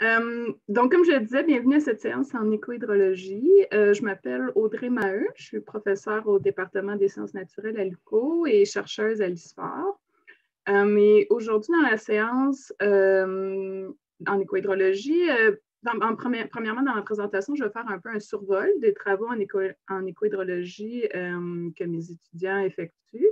Donc, comme je le disais, bienvenue à cette séance en écohydrologie. Je m'appelle Audrey Maheu, je suis professeure au département des sciences naturelles à l'UQO et chercheuse à l'ISFOR. Mais aujourd'hui, dans la séance en écohydrologie, premièrement, dans ma présentation, je vais faire un peu un survol des travaux en écohydrologie que mes étudiants effectuent.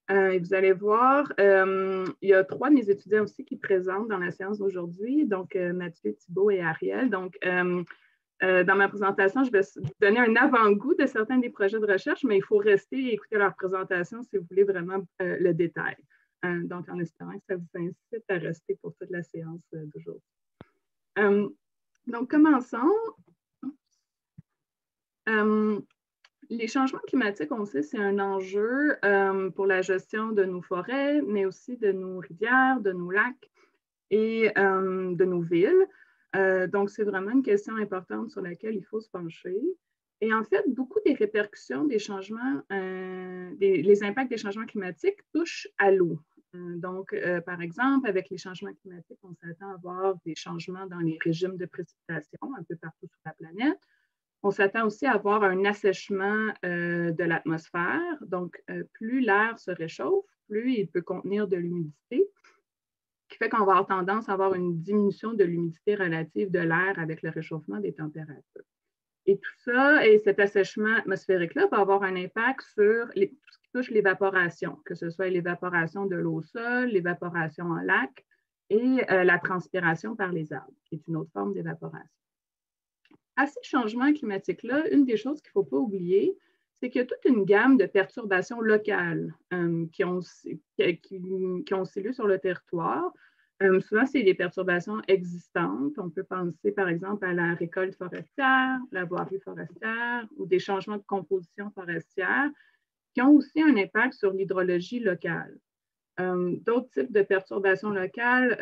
Et vous allez voir, il y a 3 de mes étudiants aussi qui présentent dans la séance d'aujourd'hui, donc Mathieu, Thibault et Ariel. Donc, dans ma présentation, je vais vous donner un avant-goût de certains des projets de recherche, mais il faut rester et écouter leur présentation si vous voulez vraiment le détail. Donc, en espérant que ça vous incite à rester pour toute la séance d'aujourd'hui. Donc, commençons. Les changements climatiques, on sait, c'est un enjeu pour la gestion de nos forêts, mais aussi de nos rivières, de nos lacs et de nos villes. Donc, c'est vraiment une question importante sur laquelle il faut se pencher. Et en fait, beaucoup des répercussions des changements, les impacts des changements climatiques touchent à l'eau. Donc, par exemple, avec les changements climatiques, on s'attend à avoir des changements dans les régimes de précipitation un peu partout sur la planète. On s'attend aussi à avoir un assèchement de l'atmosphère. Donc, plus l'air se réchauffe, plus il peut contenir de l'humidité, ce qui fait qu'on va avoir tendance à avoir une diminution de l'humidité relative de l'air avec le réchauffement des températures. Et tout ça, et cet assèchement atmosphérique-là va avoir un impact sur tout ce qui touche l'évaporation, que ce soit l'évaporation de l'eau au sol, l'évaporation en lac et la transpiration par les arbres, qui est une autre forme d'évaporation. À ces changements climatiques-là, une des choses qu'il ne faut pas oublier, c'est qu'il y a toute une gamme de perturbations locales qui ont aussi lieu sur le territoire. Souvent, c'est des perturbations existantes. On peut penser, par exemple, à la récolte forestière, la voirie forestière ou des changements de composition forestière qui ont aussi un impact sur l'hydrologie locale. D'autres types de perturbations locales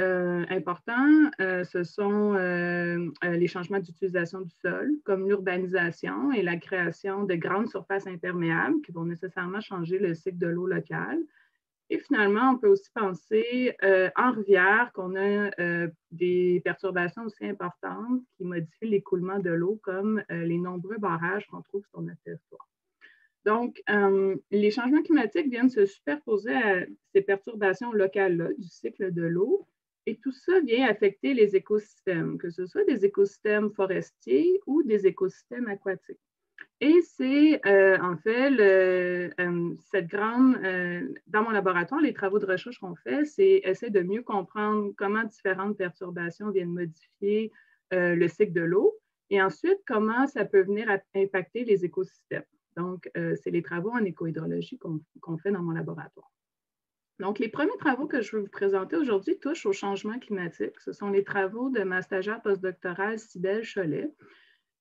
importants, ce sont les changements d'utilisation du sol, comme l'urbanisation et la création de grandes surfaces imperméables qui vont nécessairement changer le cycle de l'eau locale. Et finalement, on peut aussi penser en rivière qu'on a des perturbations aussi importantes qui modifient l'écoulement de l'eau, comme les nombreux barrages qu'on trouve sur notre territoire. Donc, les changements climatiques viennent se superposer à ces perturbations locales-là du cycle de l'eau, et tout ça vient affecter les écosystèmes, que ce soit des écosystèmes forestiers ou des écosystèmes aquatiques. Et c'est en fait dans mon laboratoire, les travaux de recherche qu'on fait, c'est essayer de mieux comprendre comment différentes perturbations viennent modifier le cycle de l'eau, et ensuite comment ça peut venir impacter les écosystèmes. Donc, c'est les travaux en écohydrologie qu'on fait dans mon laboratoire. Donc, les premiers travaux que je vais vous présenter aujourd'hui touchent au changement climatique. Ce sont les travaux de ma stagiaire postdoctorale Cybèle Cholet,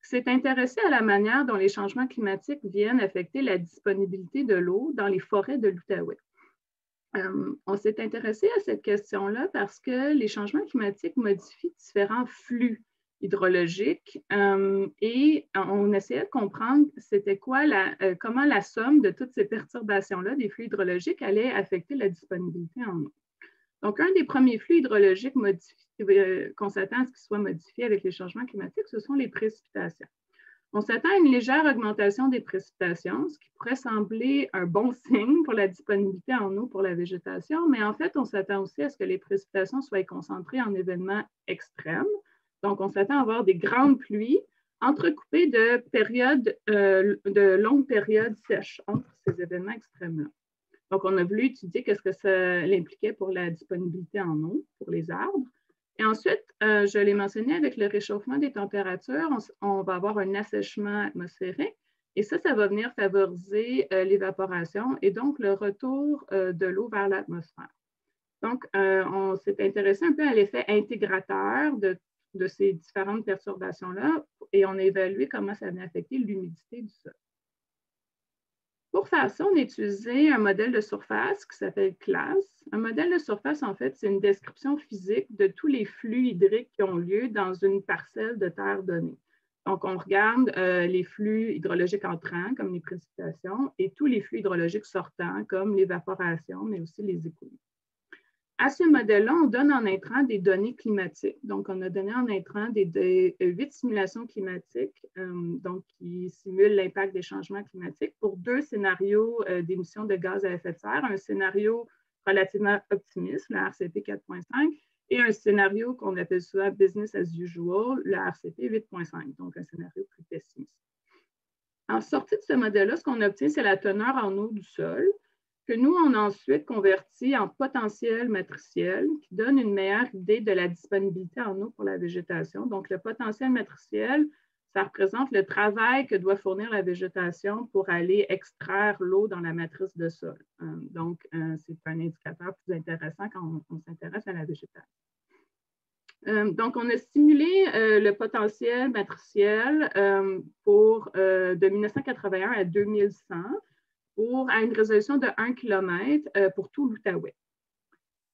qui s'est intéressée à la manière dont les changements climatiques viennent affecter la disponibilité de l'eau dans les forêts de l'Outaouais. On s'est intéressé à cette question-là parce que les changements climatiques modifient différents flux hydrologiques et on essayait de comprendre c'était quoi comment la somme de toutes ces perturbations-là des flux hydrologiques allait affecter la disponibilité en eau. Donc, un des premiers flux hydrologiques qu'on s'attend à ce qu'ils soient modifiés avec les changements climatiques, ce sont les précipitations. On s'attend à une légère augmentation des précipitations, ce qui pourrait sembler un bon signe pour la disponibilité en eau pour la végétation, mais en fait, on s'attend aussi à ce que les précipitations soient concentrées en événements extrêmes. Donc, on s'attend à avoir des grandes pluies entrecoupées de longues périodes sèches entre ces événements extrêmes-là. Donc, on a voulu étudier qu'est-ce que ça impliquait pour la disponibilité en eau pour les arbres. Et ensuite, je l'ai mentionné, avec le réchauffement des températures, on va avoir un assèchement atmosphérique et ça va venir favoriser l'évaporation et donc le retour de l'eau vers l'atmosphère. Donc, on s'est intéressé un peu à l'effet intégrateur de ces différentes perturbations-là et on a évalué comment ça venait affecter l'humidité du sol. Pour faire ça, on a utilisé un modèle de surface qui s'appelle CLAS. Un modèle de surface, en fait, c'est une description physique de tous les flux hydriques qui ont lieu dans une parcelle de terre donnée. Donc, on regarde les flux hydrologiques entrants, comme les précipitations, et tous les flux hydrologiques sortants, comme l'évaporation, mais aussi les écoulements. À ce modèle-là, on donne en intrant des données climatiques. Donc, on a donné en intrant des 8 simulations climatiques donc, qui simulent l'impact des changements climatiques pour 2 scénarios d'émissions de gaz à effet de serre. Un scénario relativement optimiste, le RCP 4.5, et un scénario qu'on appelle souvent business as usual, le RCP 8.5, donc un scénario plus pessimiste. En sortie de ce modèle-là, ce qu'on obtient, c'est la teneur en eau du sol, que nous, on a ensuite converti en potentiel matriciel, qui donne une meilleure idée de la disponibilité en eau pour la végétation. Donc, le potentiel matriciel, ça représente le travail que doit fournir la végétation pour aller extraire l'eau dans la matrice de sol. Donc, c'est un indicateur plus intéressant quand on s'intéresse à la végétation. Donc, on a simulé le potentiel matriciel de 1981 à 2100 à une résolution de 1 km pour tout l'Outaouais.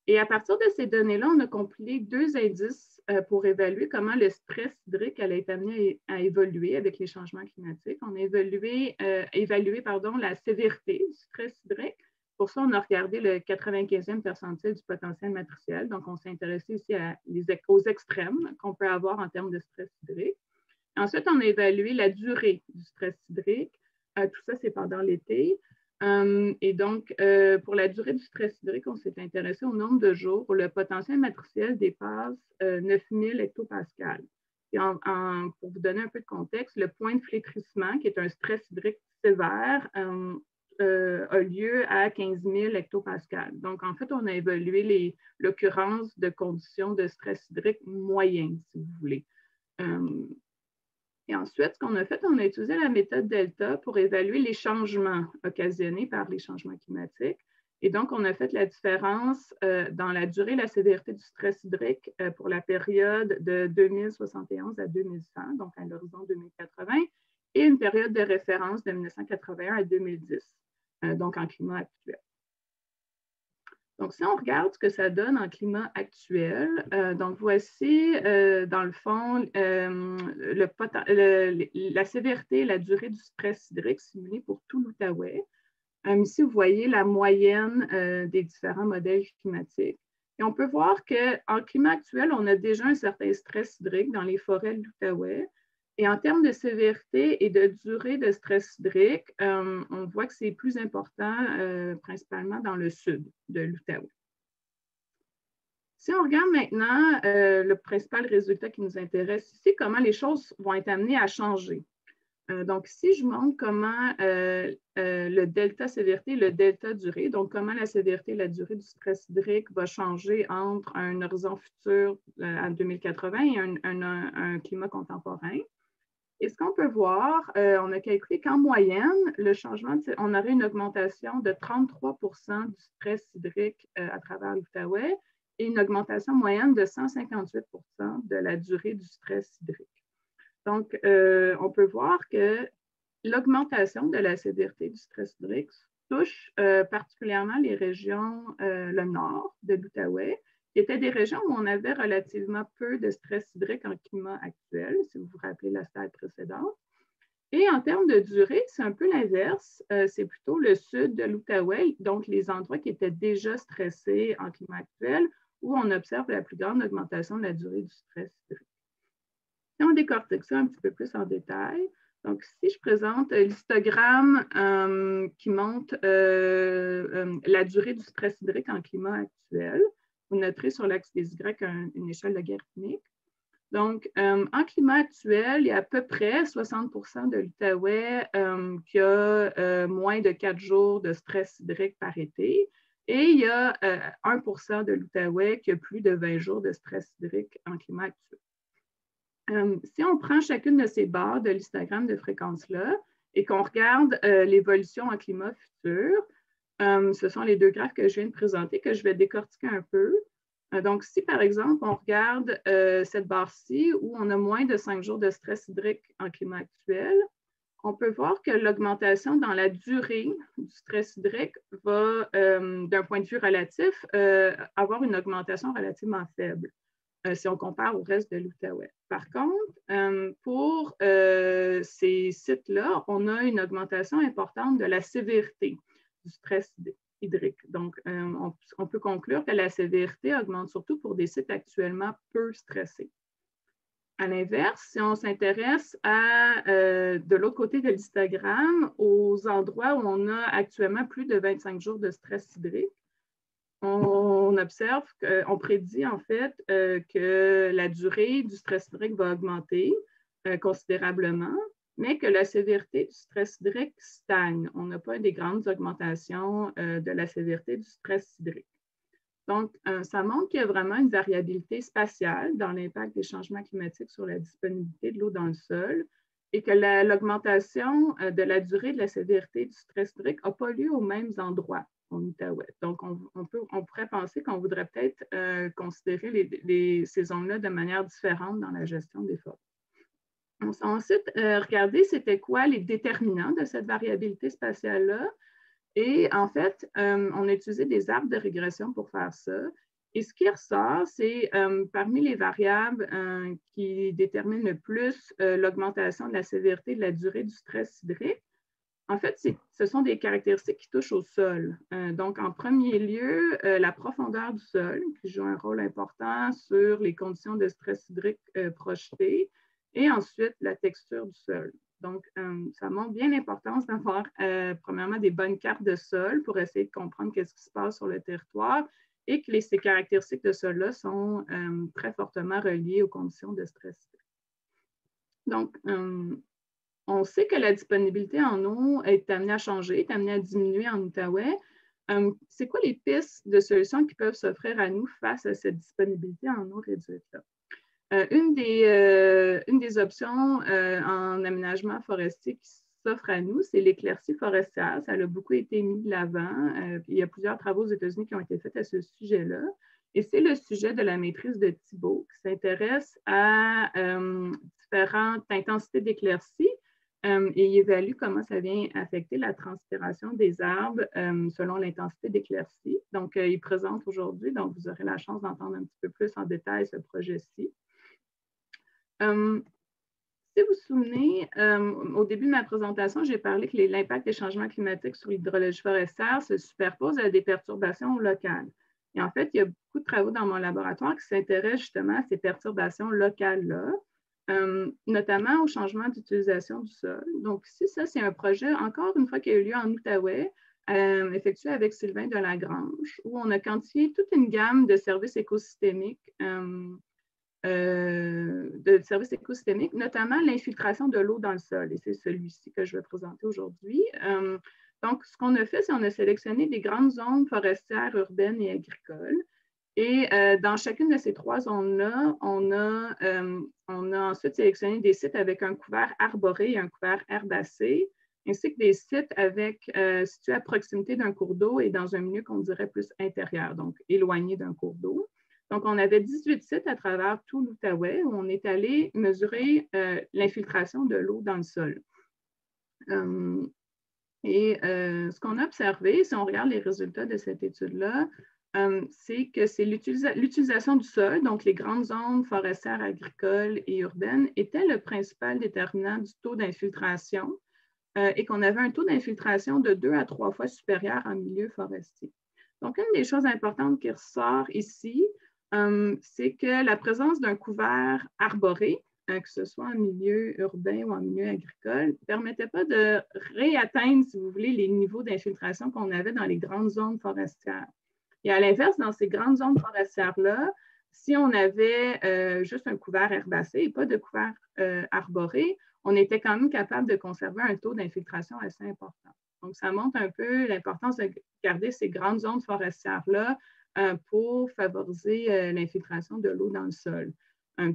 Et à partir de ces données-là, on a compilé 2 indices pour évaluer comment le stress hydrique allait être amené à évoluer avec les changements climatiques. On a évalué la sévérité du stress hydrique. Pour ça, on a regardé le 95e percentile du potentiel matriciel. Donc, on s'est intéressé ici aux extrêmes qu'on peut avoir en termes de stress hydrique. Ensuite, on a évalué la durée du stress hydrique. Tout ça, c'est pendant l'été. Et donc, pour la durée du stress hydrique, on s'est intéressé au nombre de jours où le potentiel matriciel dépasse 9000 hectopascales. Et pour vous donner un peu de contexte, le point de flétrissement, qui est un stress hydrique sévère, a lieu à 15 000 hectopascales. Donc, en fait, on a évalué l'occurrence de conditions de stress hydrique moyennes, si vous voulez. Et ensuite, ce qu'on a fait, on a utilisé la méthode Delta pour évaluer les changements occasionnés par les changements climatiques. Et donc, on a fait la différence dans la durée et la sévérité du stress hydrique pour la période de 2071 à 2100, donc à l'horizon 2080, et une période de référence de 1981 à 2010, donc en climat actuel. Donc, si on regarde ce que ça donne en climat actuel, donc voici, dans le fond, la sévérité et la durée du stress hydrique simulé pour tout l'Outaouais. Ici, vous voyez la moyenne des différents modèles climatiques. Et on peut voir qu'en climat actuel, on a déjà un certain stress hydrique dans les forêts de l'Outaouais. Et en termes de sévérité et de durée de stress hydrique, on voit que c'est plus important principalement dans le sud de l'Outaouais. Si on regarde maintenant le principal résultat qui nous intéresse ici, comment les choses vont être amenées à changer. Donc, ici, je montre comment le delta sévérité et le delta durée, donc comment la sévérité et la durée du stress hydrique va changer entre un horizon futur en 2080 et un climat contemporain. Et ce qu'on peut voir, on a calculé qu'en moyenne, le changement, on aurait une augmentation de 33 % du stress hydrique à travers l'Outaouais et une augmentation moyenne de 158 % de la durée du stress hydrique. Donc, on peut voir que l'augmentation de la sévérité du stress hydrique touche particulièrement les régions, le nord de l'Outaouais, qui étaient des régions où on avait relativement peu de stress hydrique en climat actuel, si vous vous rappelez la slide précédente. Et en termes de durée, c'est un peu l'inverse. C'est plutôt le sud de l'Outaouais, donc les endroits qui étaient déjà stressés en climat actuel, où on observe la plus grande augmentation de la durée du stress hydrique. Si on décortique ça un petit peu plus en détail, donc ici, je présente l'histogramme qui montre la durée du stress hydrique en climat actuel. Vous noterez sur l'axe des Y une échelle logarithmique. Donc, en climat actuel, il y a à peu près 60 % de l'Outaouais qui a moins de 4 jours de stress hydrique par été. Et il y a 1 % de l'Outaouais qui a plus de 20 jours de stress hydrique en climat actuel. Si on prend chacune de ces barres de l'histogramme de fréquence-là et qu'on regarde l'évolution en climat futur, ce sont les 2 graphes que je viens de présenter, que je vais décortiquer un peu. Donc, si par exemple, on regarde cette barre-ci où on a moins de 5 jours de stress hydrique en climat actuel, on peut voir que l'augmentation dans la durée du stress hydrique va, d'un point de vue relatif, avoir une augmentation relativement faible si on compare au reste de l'Outaouais. Par contre, pour ces sites-là, on a une augmentation importante de la sévérité du stress hydrique. hydrique. Donc, on peut conclure que la sévérité augmente surtout pour des sites actuellement peu stressés. À l'inverse, si on s'intéresse de l'autre côté de l'histogramme, aux endroits où on a actuellement plus de 25 jours de stress hydrique, on observe, on prédit en fait que la durée du stress hydrique va augmenter considérablement, mais que la sévérité du stress hydrique stagne. On n'a pas des grandes augmentations de la sévérité du stress hydrique. Donc, ça montre qu'il y a vraiment une variabilité spatiale dans l'impact des changements climatiques sur la disponibilité de l'eau dans le sol et que l'augmentation de la durée de la sévérité du stress hydrique n'a pas lieu aux mêmes endroits en Outaouais. Donc, on pourrait penser qu'on voudrait peut-être considérer ces zones-là de manière différente dans la gestion des forêts. On s'est ensuite regardé c'était quoi les déterminants de cette variabilité spatiale-là. Et en fait, on a utilisé des arbres de régression pour faire ça. Et ce qui ressort, c'est parmi les variables qui déterminent le plus l'augmentation de la sévérité de la durée du stress hydrique, en fait, ce sont des caractéristiques qui touchent au sol. Donc, en premier lieu, la profondeur du sol, qui joue un rôle important sur les conditions de stress hydrique projetées, et ensuite la texture du sol. Donc, ça montre bien l'importance d'avoir, premièrement, des bonnes cartes de sol pour essayer de comprendre qu'est-ce qui se passe sur le territoire et que ces caractéristiques de sol-là sont très fortement reliées aux conditions de stress. Donc, on sait que la disponibilité en eau est amenée à changer, est amenée à diminuer en Outaouais. C'est quoi les pistes de solutions qui peuvent s'offrir à nous face à cette disponibilité en eau réduite-là? Une des options en aménagement forestier qui s'offre à nous, c'est l'éclaircie forestière. Ça a beaucoup été mis de l'avant. Il y a plusieurs travaux aux États-Unis qui ont été faits à ce sujet-là. Et c'est le sujet de la maîtrise de Thibault qui s'intéresse à différentes intensités d'éclaircie et il évalue comment ça vient affecter la transpiration des arbres selon l'intensité d'éclaircie. Donc, il présente aujourd'hui, donc vous aurez la chance d'entendre un petit peu plus en détail ce projet-ci. Si vous vous souvenez, au début de ma présentation, j'ai parlé que l'impact des changements climatiques sur l'hydrologie forestière se superpose à des perturbations locales. Et en fait, il y a beaucoup de travaux dans mon laboratoire qui s'intéressent justement à ces perturbations locales-là, notamment au changement d'utilisation du sol. Donc ici, ça, c'est un projet, encore une fois, qui a eu lieu en Outaouais, effectué avec Sylvain Delagrange, où on a quantifié toute une gamme de services écosystémiques notamment l'infiltration de l'eau dans le sol. Et c'est celui-ci que je vais présenter aujourd'hui. Donc, ce qu'on a fait, c'est qu'on a sélectionné des grandes zones forestières, urbaines et agricoles. Et dans chacune de ces trois zones-là, on a ensuite sélectionné des sites avec un couvert arboré et un couvert herbacé, ainsi que des sites situés à proximité d'un cours d'eau et dans un milieu qu'on dirait plus intérieur, donc éloigné d'un cours d'eau. Donc, on avait 18 sites à travers tout l'Outaouais où on est allé mesurer l'infiltration de l'eau dans le sol. Ce qu'on a observé, si on regarde les résultats de cette étude-là, c'est que c'est l'utilisation du sol, donc les grandes zones forestières, agricoles et urbaines, était le principal déterminant du taux d'infiltration et qu'on avait un taux d'infiltration de 2 à 3 fois supérieur en milieu forestier. Donc, une des choses importantes qui ressort ici, c'est que la présence d'un couvert arboré, que ce soit en milieu urbain ou en milieu agricole, ne permettait pas de réatteindre, si vous voulez, les niveaux d'infiltration qu'on avait dans les grandes zones forestières. Et à l'inverse, dans ces grandes zones forestières-là, si on avait juste un couvert herbacé et pas de couvert arboré, on était quand même capable de conserver un taux d'infiltration assez important. Donc, ça montre un peu l'importance de garder ces grandes zones forestières-là pour favoriser l'infiltration de l'eau dans le sol.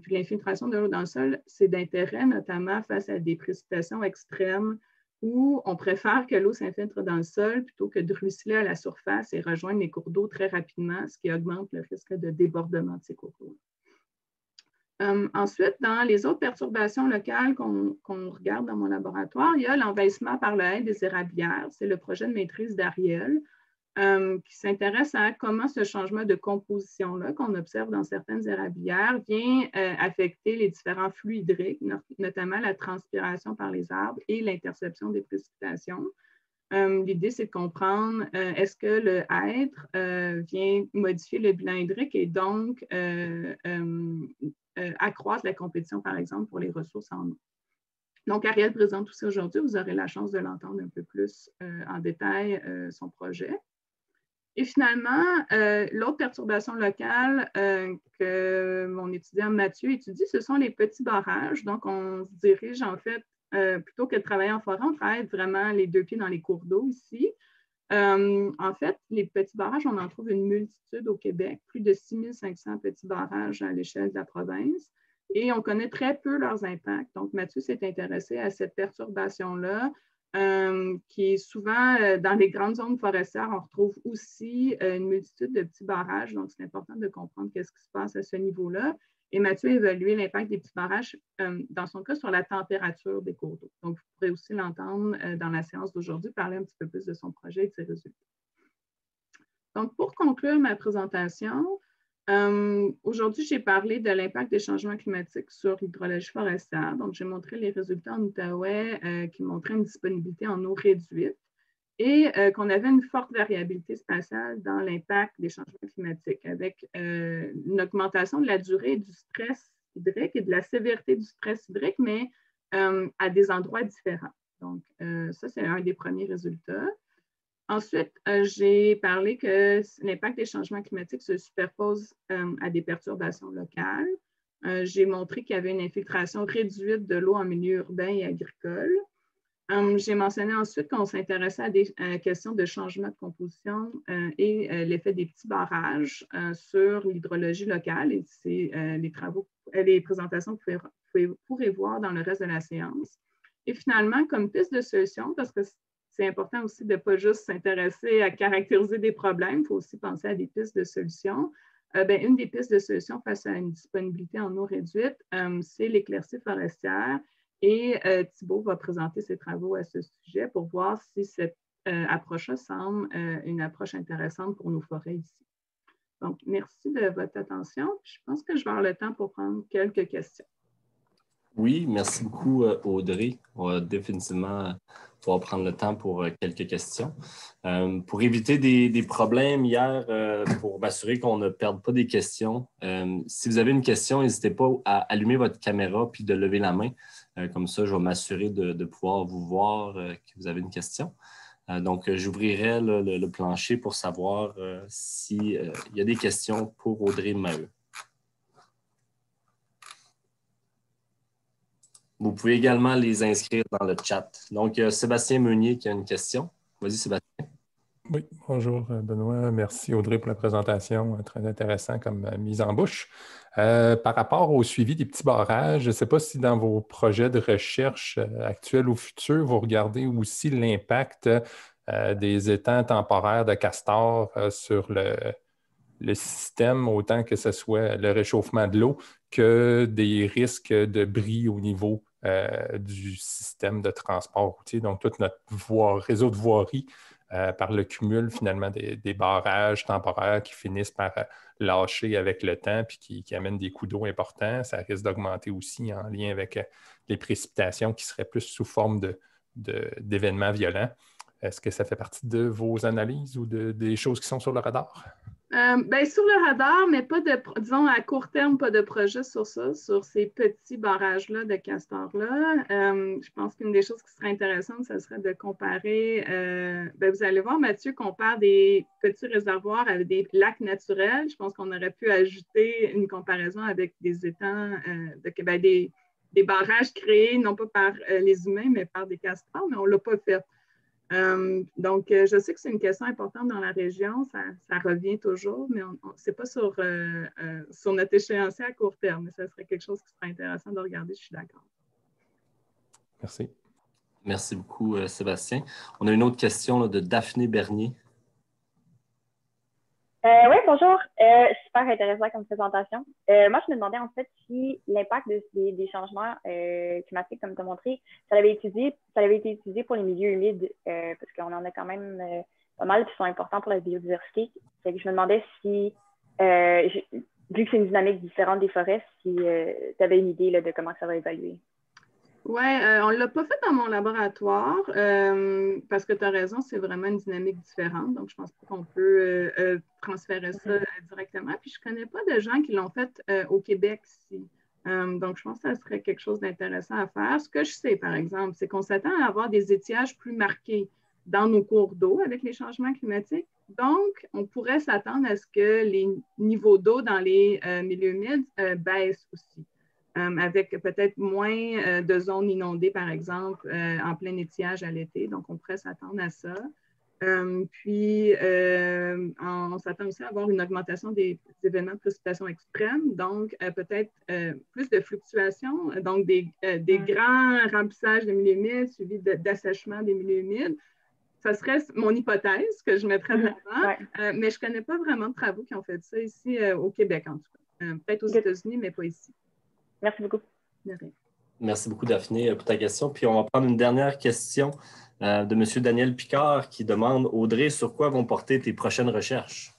Puis l'infiltration de l'eau dans le sol, c'est d'intérêt notamment face à des précipitations extrêmes où on préfère que l'eau s'infiltre dans le sol plutôt que de ruisseler à la surface et rejoindre les cours d'eau très rapidement, ce qui augmente le risque de débordement de ces cours d'eau. Ensuite, dans les autres perturbations locales qu'on regarde dans mon laboratoire, il y a l'envahissement par le hêtre des érablières. C'est le projet de maîtrise d'Ariel qui s'intéresse à comment ce changement de composition-là qu'on observe dans certaines érablières vient affecter les différents flux hydriques, notamment la transpiration par les arbres et l'interception des précipitations. L'idée, c'est de comprendre est-ce que le être vient modifier le bilan hydrique et donc accroître la compétition, par exemple, pour les ressources en eau. Donc, Ariel présente aussi aujourd'hui. Vous aurez la chance de l'entendre un peu plus en détail, son projet. Et finalement, l'autre perturbation locale que mon étudiant Mathieu étudie, ce sont les petits barrages. Donc, on se dirige en fait, plutôt que de travailler en forêt, on travaille vraiment les deux pieds dans les cours d'eau ici. En fait, les petits barrages, on en trouve une multitude au Québec, plus de 6500 petits barrages à l'échelle de la province. Et on connaît très peu leurs impacts. Donc, Mathieu s'est intéressé à cette perturbation-là, qui est souvent dans les grandes zones forestières. On retrouve aussi une multitude de petits barrages. Donc, c'est important de comprendre qu'est-ce qui se passe à ce niveau-là. Et Mathieu a évalué l'impact des petits barrages, dans son cas, sur la température des cours d'eau. Donc, vous pourrez aussi l'entendre dans la séance d'aujourd'hui, parler un petit peu plus de son projet et de ses résultats. Donc, pour conclure ma présentation, aujourd'hui, j'ai parlé de l'impact des changements climatiques sur l'hydrologie forestière. Donc, j'ai montré les résultats en Outaouais qui montraient une disponibilité en eau réduite et qu'on avait une forte variabilité spatiale dans l'impact des changements climatiques avec une augmentation de la durée du stress hydrique et de la sévérité du stress hydrique, mais à des endroits différents. Donc, ça, c'est un des premiers résultats. Ensuite, j'ai parlé que l'impact des changements climatiques se superpose à des perturbations locales. J'ai montré qu'il y avait une infiltration réduite de l'eau en milieu urbain et agricole. J'ai mentionné ensuite qu'on s'intéressait à des questions de changement de composition et l'effet des petits barrages sur l'hydrologie locale. Et c'est les présentations que vous pourrez voir dans le reste de la séance. Et finalement, comme piste de solution, parce que c'est important aussi de ne pas juste s'intéresser à caractériser des problèmes, il faut aussi penser à des pistes de solutions. Une des pistes de solution face à une disponibilité en eau réduite, c'est l'éclaircie forestière. Et Thibault va présenter ses travaux à ce sujet pour voir si cette approche-là semble une approche intéressante pour nos forêts ici. Donc, merci de votre attention. Je pense que je vais avoir le temps pour prendre quelques questions. Oui, merci beaucoup, Audrey. On va définitivement pouvoir prendre le temps pour quelques questions. Pour éviter des problèmes hier, pour m'assurer qu'on ne perde pas des questions, si vous avez une question, n'hésitez pas à allumer votre caméra puis de lever la main. Comme ça, je vais m'assurer de pouvoir vous voir que vous avez une question. Donc, j'ouvrirai le plancher pour savoir s'il y a des questions pour Audrey Maheu. Vous pouvez également les inscrire dans le chat. Donc, Sébastien Meunier qui a une question. Vas-y, Sébastien. Oui, bonjour Benoît. Merci Audrey pour la présentation. Très intéressant comme mise en bouche. Par rapport au suivi des petits barrages, je ne sais pas si dans vos projets de recherche actuels ou futurs, vous regardez aussi l'impact des étangs temporaires de castors sur le système, autant que ce soit le réchauffement de l'eau que des risques de bris au niveau du système de transport routier. Donc, tout notre réseau de voirie par le cumul, finalement, des barrages temporaires qui finissent par lâcher avec le temps puis qui amènent des coûts d'eau importants. Ça risque d'augmenter aussi en lien avec les précipitations qui seraient plus sous forme d'événements violents. Est-ce que ça fait partie de vos analyses ou des choses qui sont sur le radar? Sur le radar, mais pas disons à court terme, pas de projet sur ça, sur ces petits barrages-là de castors-là. Je pense qu'une des choses qui serait intéressante, ce serait de comparer, vous allez voir, Mathieu compare des petits réservoirs avec des lacs naturels. Je pense qu'on aurait pu ajouter une comparaison avec des étangs, des barrages créés, non pas par les humains, mais par des castors, mais on ne l'a pas fait. Donc, je sais que c'est une question importante dans la région, ça revient toujours, mais ce n'est pas sur notre échéancier à court terme, mais ce serait quelque chose qui serait intéressant de regarder, je suis d'accord. Merci. Merci beaucoup, Sébastien. On a une autre question là, de Daphné Bernier. Oui, bonjour. Super intéressant comme présentation. Moi, je me demandais en fait si l'impact des changements climatiques, comme tu as montré, ça avait été étudié pour les milieux humides, parce qu'on en a quand même pas mal qui sont importants pour la biodiversité. Fait que je me demandais si, vu que c'est une dynamique différente des forêts, si tu avais une idée là, de comment ça va évaluer. Oui, on ne l'a pas fait dans mon laboratoire parce que tu as raison, c'est vraiment une dynamique différente. Donc, je pense pas qu'on peut transférer ça directement. Puis, je ne connais pas de gens qui l'ont fait au Québec ici. Donc, je pense que ça serait quelque chose d'intéressant à faire. Ce que je sais, par exemple, c'est qu'on s'attend à avoir des étiages plus marqués dans nos cours d'eau avec les changements climatiques. Donc, on pourrait s'attendre à ce que les niveaux d'eau dans les milieux humides baissent aussi. Avec peut-être moins de zones inondées, par exemple, en plein étiage à l'été. Donc, on pourrait s'attendre à ça. Puis, on s'attend aussi à avoir une augmentation des événements de précipitation extrêmes, donc peut-être plus de fluctuations, donc des grands remplissages de milieux humides suivis d'assèchement des milieux humides. Ça serait mon hypothèse que je mettrais de l'avant, mais je ne connais pas vraiment de travaux qui ont fait ça ici au Québec, en tout cas. Peut-être aux États-Unis, mais pas ici. Merci beaucoup. Merci beaucoup, Daphné, pour ta question. Puis on va prendre une dernière question de M. Daniel Picard qui demande, Audrey, sur quoi vont porter tes prochaines recherches?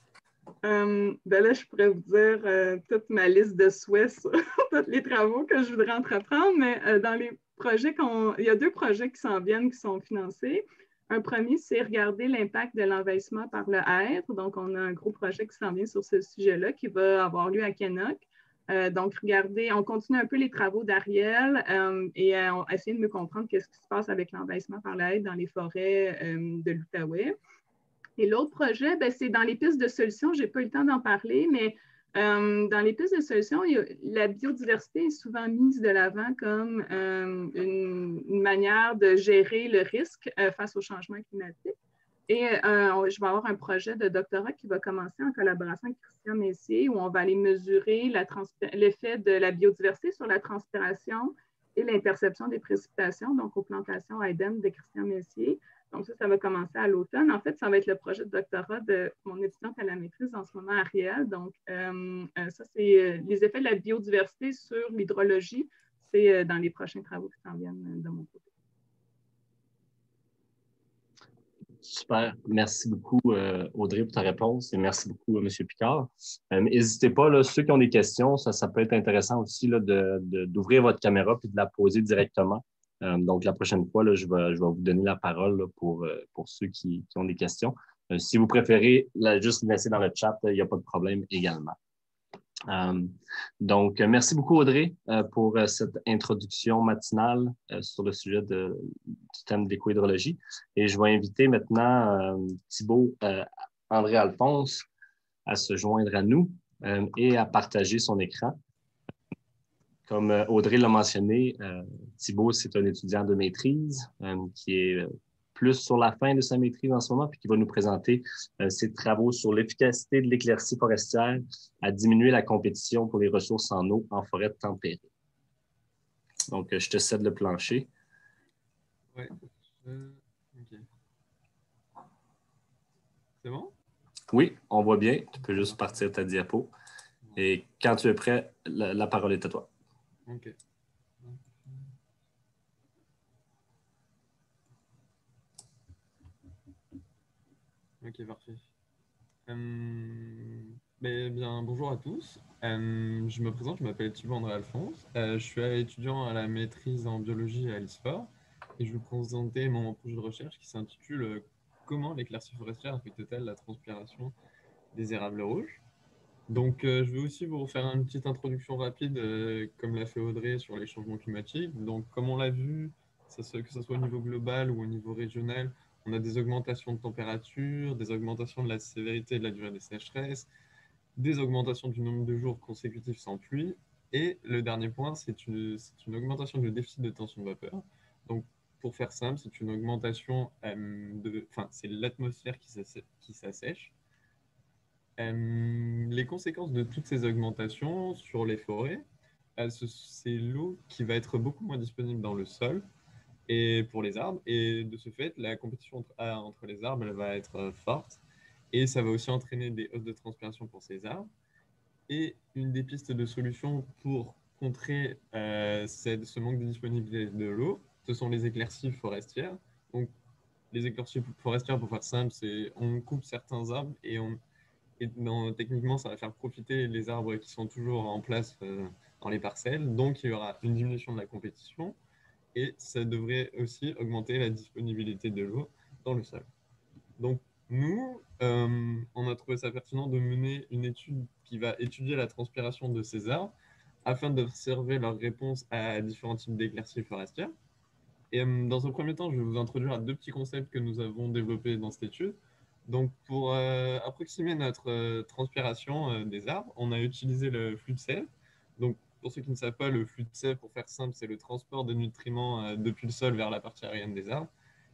Ben là, je pourrais vous dire toute ma liste de souhaits sur tous les travaux que je voudrais entreprendre, mais dans les projets il y a 2 projets qui s'en viennent, qui sont financés. Un premier, c'est regarder l'impact de l'envahissement par le hêtre. Donc, on a un gros projet qui s'en vient sur ce sujet-là qui va avoir lieu à Kennok. Donc, regardez, on continue un peu les travaux d'Ariel et essayer de mieux comprendre qu'est-ce qui se passe avec l'envahissement par le hêtre dans les forêts de l'Outaouais. Et l'autre projet, ben, c'est dans les pistes de solutions. Je n'ai pas eu le temps d'en parler, mais dans les pistes de solutions, la biodiversité est souvent mise de l'avant comme une manière de gérer le risque face au changement climatique. Et je vais avoir un projet de doctorat qui va commencer en collaboration avec Christian Messier, où on va aller mesurer l'effet de la biodiversité sur la transpiration et l'interception des précipitations, donc aux plantations à Eden de Christian Messier. Donc, ça va commencer à l'automne. En fait, ça va être le projet de doctorat de mon étudiante à la maîtrise en ce moment, Ariel. Donc, ça, c'est les effets de la biodiversité sur l'hydrologie. C'est dans les prochains travaux qui s'en viennent de mon côté. Super. Merci beaucoup, Audrey, pour ta réponse et merci beaucoup, M. Picard. N'hésitez pas, là, ceux qui ont des questions, ça peut être intéressant aussi là, d'ouvrir votre caméra et de la poser directement. Donc, la prochaine fois, là, je vais vous donner la parole là, pour ceux qui ont des questions. Si vous préférez juste laisser dans le chat, il n'y a pas de problème également. Donc, merci beaucoup, Audrey, pour cette introduction matinale sur le sujet du thème d'éco-hydrologie. Et je vais inviter maintenant Thibault André-Alphonse à se joindre à nous et à partager son écran. Comme Audrey l'a mentionné, Thibault, c'est un étudiant de maîtrise qui est plus sur la fin de sa maîtrise en ce moment, puis qui va nous présenter ses travaux sur l'efficacité de l'éclaircie forestière à diminuer la compétition pour les ressources en eau en forêt tempérée. Donc, je te cède le plancher. Oui. OK. C'est bon? Oui, on voit bien. Tu peux juste partir ta diapo. Et quand tu es prêt, la parole est à toi. OK. Ok, parfait. Bonjour à tous. Je me présente, je m'appelle Thibault André-Alphonse. Je suis étudiant à la maîtrise en biologie à l'ISFOR et je vais vous présenter mon projet de recherche qui s'intitule Comment l'éclaircie forestière affecte-t-elle la transpiration des érables rouges? Donc, je vais aussi vous refaire une petite introduction rapide, comme l'a fait Audrey, sur les changements climatiques. Donc, comme on l'a vu, que ce soit au niveau global ou au niveau régional, on a des augmentations de température, des augmentations de la sévérité et de la durée des sécheresses, des augmentations du nombre de jours consécutifs sans pluie. Et le dernier point, c'est une augmentation du déficit de tension de vapeur. Donc, pour faire simple, c'est une augmentation c'est l'atmosphère qui s'assèche. Les conséquences de toutes ces augmentations sur les forêts, c'est l'eau qui va être beaucoup moins disponible dans le sol et pour les arbres. Et de ce fait, la compétition entre les arbres elle va être forte. Et ça va aussi entraîner des hausses de transpiration pour ces arbres. Et une des pistes de solution pour contrer ce manque de disponibilité de l'eau, ce sont les éclaircies forestières. Donc, les éclaircies forestières, pour faire simple, c'est on coupe certains arbres et techniquement, ça va faire profiter les arbres qui sont toujours en place dans les parcelles. Donc, il y aura une diminution de la compétition et ça devrait aussi augmenter la disponibilité de l'eau dans le sol. Donc, nous, on a trouvé ça pertinent de mener une étude qui va étudier la transpiration de ces arbres afin d'observer leur réponse à différents types d'éclaircies forestières. Et dans un premier temps, je vais vous introduire à deux petits concepts que nous avons développés dans cette étude. Donc, pour approximer notre transpiration des arbres, on a utilisé le flux de sève. Donc, pour ceux qui ne savent pas, le flux de sève, pour faire simple, c'est le transport de nutriments depuis le sol vers la partie aérienne des arbres.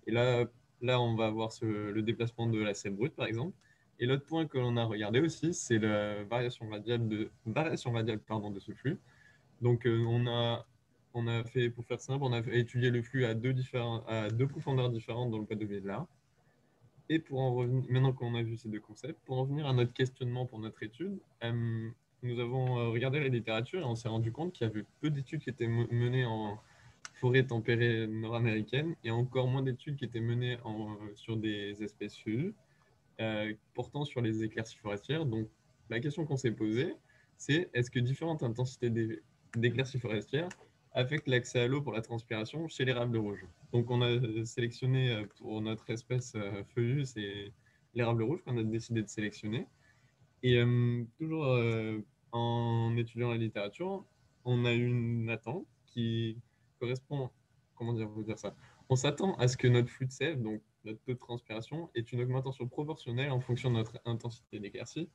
Et là on va avoir le déplacement de la sève brute, par exemple. Et l'autre point que l'on a regardé aussi, c'est la variation radiale de ce flux. Donc, on a fait, pour faire simple, on a étudié le flux à deux profondeurs différentes dans le pas de vie de l'arbre. Et pour en revenir, maintenant qu'on a vu ces deux concepts, pour en venir à notre questionnement pour notre étude, nous avons regardé la littérature et on s'est rendu compte qu'il y avait peu d'études qui étaient menées en forêt tempérée nord-américaine et encore moins d'études qui étaient menées sur des espèces feuillues portant sur les éclaircies forestières. Donc, la question qu'on s'est posée, c'est est-ce que différentes intensités d'éclaircies forestières affectent l'accès à l'eau pour la transpiration chez l'érable rouge. Donc, on a sélectionné pour notre espèce feuillue, c'est l'érable rouge qu'on a décidé de sélectionner. Et toujours en étudiant la littérature, on a une attente qui correspond, comment dire, vous dire ça. On s'attend à ce que notre flux de sève, donc notre taux de transpiration, ait une augmentation proportionnelle en fonction de notre intensité d'éclaircie.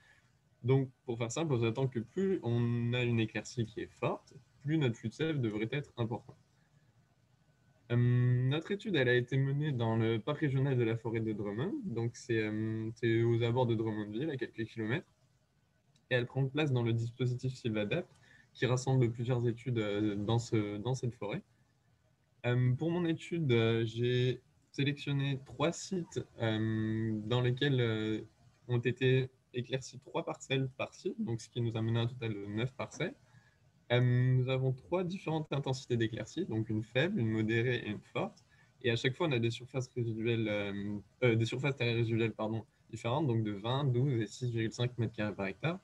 Donc, pour faire simple, on s'attend que plus on a une éclaircie qui est forte, plus notre flux de sève devrait être important. Notre étude, elle a été menée dans le parc régional de la forêt de Drummond. Donc, c'est aux abords de Drummondville, à quelques kilomètres. Et elle prend place dans le dispositif Sylvadapt, qui rassemble plusieurs études dans cette forêt. Pour mon étude, j'ai sélectionné 3 sites dans lesquels ont été éclaircies 3 parcelles par site, donc ce qui nous a mené à un total de 9 parcelles. Nous avons 3 différentes intensités d'éclaircie, donc une faible, une modérée et une forte. Et à chaque fois, on a des surfaces terrestres résiduelles différentes, donc de 20, 12 et 6,5 m² par hectare.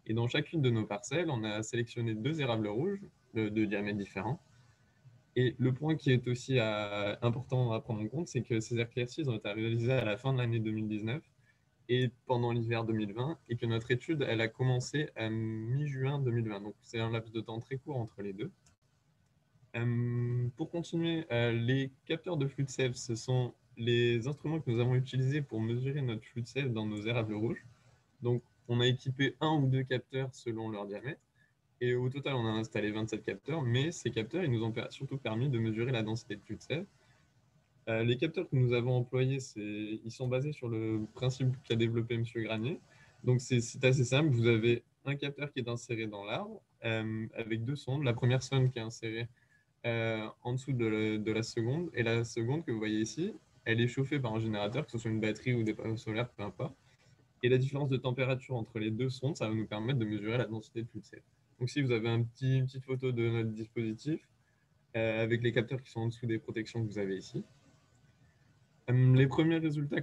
Et dans chacune de nos parcelles, on a sélectionné 2 érables rouges de diamètres différents. Et le point qui est aussi important à prendre en compte, c'est que ces éclaircies ont été réalisées à la fin de l'année 2019 et pendant l'hiver 2020, et que notre étude, elle a commencé à mi-juin 2020. Donc, c'est un laps de temps très court entre les deux. Pour continuer, les capteurs de flux de sève, ce sont les instruments que nous avons utilisés pour mesurer notre flux de sève dans nos érables rouges. Donc, on a équipé 1 ou 2 capteurs selon leur diamètre. Et au total, on a installé 27 capteurs, mais ces capteurs, ils nous ont surtout permis de mesurer la densité de flux de sève. Les capteurs que nous avons employés, ils sont basés sur le principe qu'a développé M. Granier. Donc, c'est assez simple. Vous avez un capteur qui est inséré dans l'arbre avec 2 sondes. La première sonde qui est insérée en dessous de la seconde. Et la seconde que vous voyez ici, elle est chauffée par un générateur, que ce soit une batterie ou des panneaux solaires, peu importe. Et la différence de température entre les 2 sondes, ça va nous permettre de mesurer la densité de flux de sève. Donc, si vous avez une petite photo de notre dispositif avec les capteurs qui sont en dessous des protections que vous avez ici. Les premiers résultats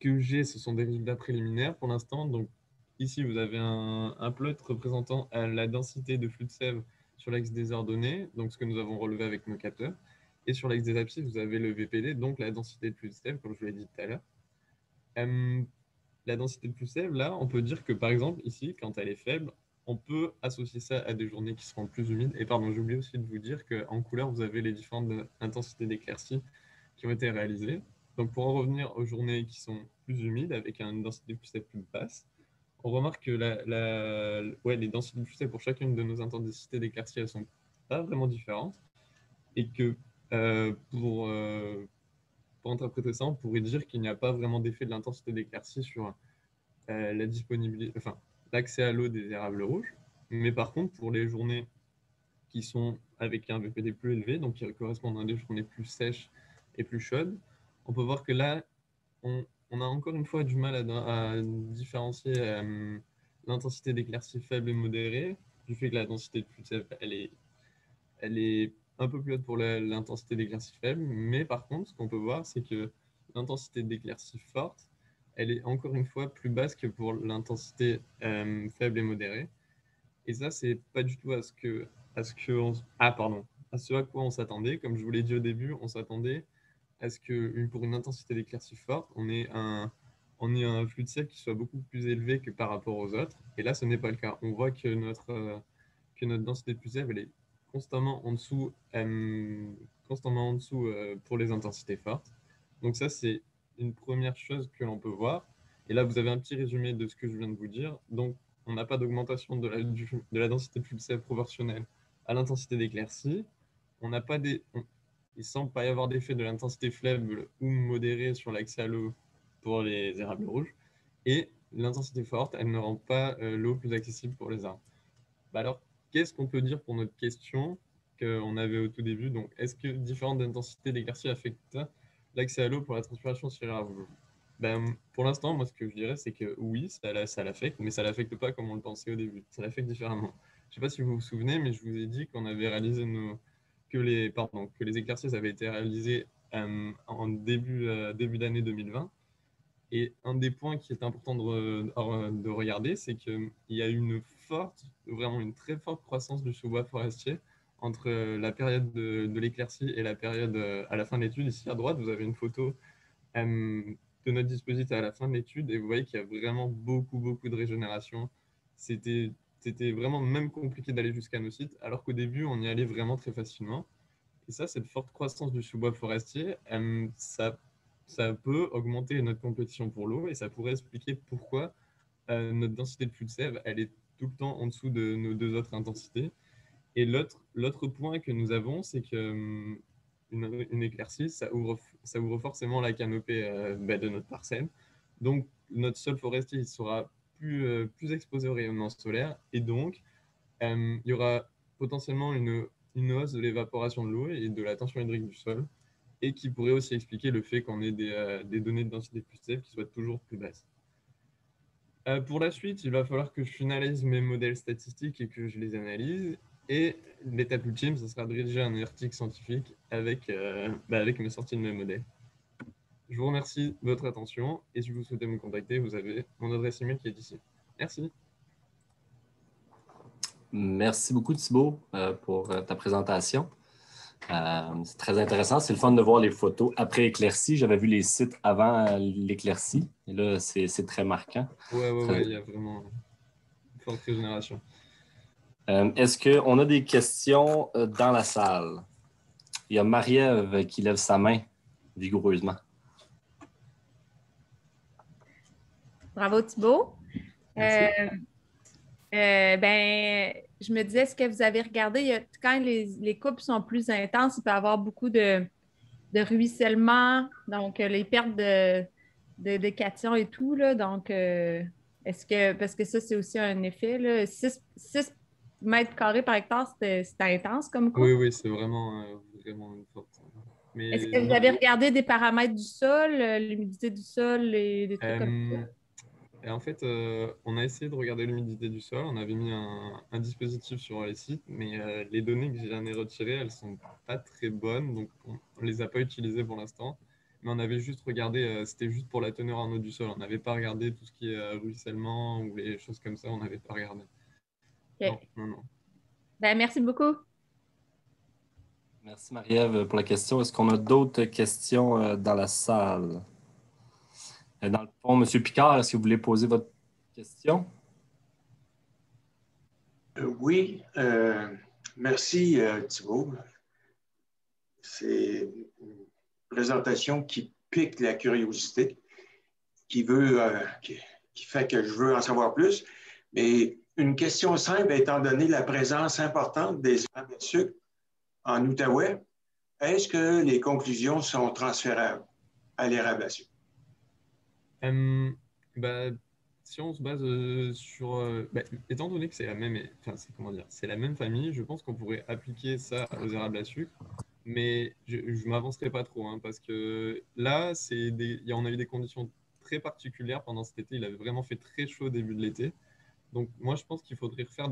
que j'ai, ce sont des résultats préliminaires pour l'instant. Donc, ici, vous avez un plot représentant la densité de flux de sève sur l'axe des ordonnées, donc ce que nous avons relevé avec nos capteurs. Et sur l'axe des abscisses, vous avez le VPD, donc la densité de flux de sève, comme je vous l'ai dit tout à l'heure. La densité de flux de sève, là, on peut dire que, par exemple, ici, quand elle est faible, on peut associer ça à des journées qui seront plus humides. Et pardon, j'ai oublié aussi de vous dire qu'en couleur, vous avez les différentes intensités d'éclaircie qui ont été réalisées. Donc, pour en revenir aux journées qui sont plus humides, avec une densité de flux de sève plus basse, on remarque que les densités de flux de sève pour chacune de nos intensités d'éclaircie, elles ne sont pas vraiment différentes. Et que pour interpréter ça, on pourrait dire qu'il n'y a pas vraiment d'effet de l'intensité d'éclaircie sur la disponibilité, enfin, l'accès à l'eau des érables rouges. Mais par contre, pour les journées qui sont avec un VPD plus élevé, donc qui correspondent à des journées plus sèches et plus chaudes, on peut voir que là, on a encore une fois du mal à différencier l'intensité d'éclaircie faible et modérée, du fait que la densité de flux de sève, elle est un peu plus haute pour l'intensité d'éclaircie faible, mais par contre, ce qu'on peut voir, c'est que l'intensité d'éclaircie forte, elle est encore une fois plus basse que pour l'intensité faible et modérée. Et ça, c'est pas du tout à ce que... Ah, pardon. à ce à quoi on s'attendait. Comme je vous l'ai dit au début, on s'attendait à ce que pour une intensité d'éclaircie forte, on ait un flux de sève qui soit beaucoup plus élevé que par rapport aux autres. Et là, ce n'est pas le cas. On voit que notre densité de flux de sève, elle est constamment en dessous, pour les intensités fortes. Donc ça, c'est une première chose que l'on peut voir. Et là, vous avez un petit résumé de ce que je viens de vous dire. Donc, on n'a pas d'augmentation de la densité de flux de sève proportionnelle à l'intensité d'éclaircie. On n'a pas il semble pas y avoir d'effet de l'intensité faible ou modérée sur l'accès à l'eau pour les érables rouges. Et l'intensité forte, elle ne rend pas l'eau plus accessible pour les arbres. Bah alors, qu'est-ce qu'on peut dire pour notre question qu'on avait au tout début? Donc, est-ce que différentes intensités d'éclaircie affectent l'accès à l'eau pour la transpiration sur les arbres rouges? Ben, pour l'instant, moi, ce que je dirais, c'est que oui, ça l'affecte, mais ça ne l'affecte pas comme on le pensait au début. Ça l'affecte différemment. Je ne sais pas si vous vous souvenez, mais je vous ai dit qu'on avait réalisé que les exercices avaient été réalisés en début d'année 2020. Et un des points qui est important de regarder, c'est qu'il y a vraiment une très forte croissance du sous-bois forestier entre la période de l'éclaircie et la période à la fin de l'étude. Ici à droite, vous avez une photo de notre dispositif à la fin de l'étude et vous voyez qu'il y a vraiment beaucoup, beaucoup de régénération. C'était vraiment même compliqué d'aller jusqu'à nos sites, alors qu'au début, on y allait vraiment très facilement. Et ça, cette forte croissance du sous-bois forestier, ça peut augmenter notre compétition pour l'eau et ça pourrait expliquer pourquoi notre densité de flux de sève, elle est tout le temps en dessous de nos deux autres intensités. Et l'autre point que nous avons, c'est que une éclaircie, ça ouvre forcément la canopée de notre parcelle. Donc, notre sol forestier il sera plus exposé au rayonnement solaire et donc, il y aura potentiellement une hausse de l'évaporation de l'eau et de la tension hydrique du sol et qui pourrait aussi expliquer le fait qu'on ait des données de densité plus faibles qui soient toujours plus basses. Pour la suite, il va falloir que je finalise mes modèles statistiques et que je les analyse. Et l'étape ultime, ce sera de rédiger un article scientifique avec mes sorties de mes modèles. Je vous remercie de votre attention et si vous souhaitez me contacter, vous avez mon adresse email qui est ici. Merci. Merci beaucoup, Thibaut, pour ta présentation. C'est très intéressant. C'est le fun de voir les photos après éclaircie. J'avais vu les sites avant l'éclaircie. Et là, c'est très marquant. Ouais, il y a vraiment une forte régénération. Est-ce qu'on a des questions dans la salle? Il y a Marie-Ève qui lève sa main vigoureusement. Bravo, Thibaut. Je me disais, est-ce que vous avez regardé, quand les coupes sont plus intenses, il peut y avoir beaucoup de ruissellement, donc les pertes de cations et tout, là, donc parce que ça, c'est aussi un effet, là, 6 mètres carrés par hectare, c'était intense comme coupe? Oui, c'est vraiment une forte. Mais est-ce que vous avez regardé des paramètres du sol, l'humidité du sol, des trucs comme ça? Et en fait, on a essayé de regarder l'humidité du sol. On avait mis un dispositif sur les sites, mais les données que j'en ai retirées, elles sont pas très bonnes, donc on les a pas utilisées pour l'instant. Mais on avait juste regardé, c'était juste pour la teneur en eau du sol. On n'avait pas regardé tout ce qui est ruissellement ou les choses comme ça. On n'avait pas regardé. Okay. Non. Merci beaucoup. Merci Marie-Ève pour la question. Est-ce qu'on a d'autres questions dans la salle? Dans le fond, M. Picard, est-ce que vous voulez poser votre question? Oui, merci Thibaut. C'est une présentation qui pique la curiosité, qui fait que je veux en savoir plus. Mais une question simple, étant donné la présence importante des érables à sucre en Outaouais, est-ce que les conclusions sont transférables à l'érable à sucre? Si on se base étant donné que c'est c'est la même famille, je pense qu'on pourrait appliquer ça aux érables à sucre, mais je ne m'avancerai pas trop, hein, parce que là, on a eu des conditions très particulières pendant cet été. Il avait vraiment fait très chaud au début de l'été. Donc moi, je pense qu'il faudrait refaire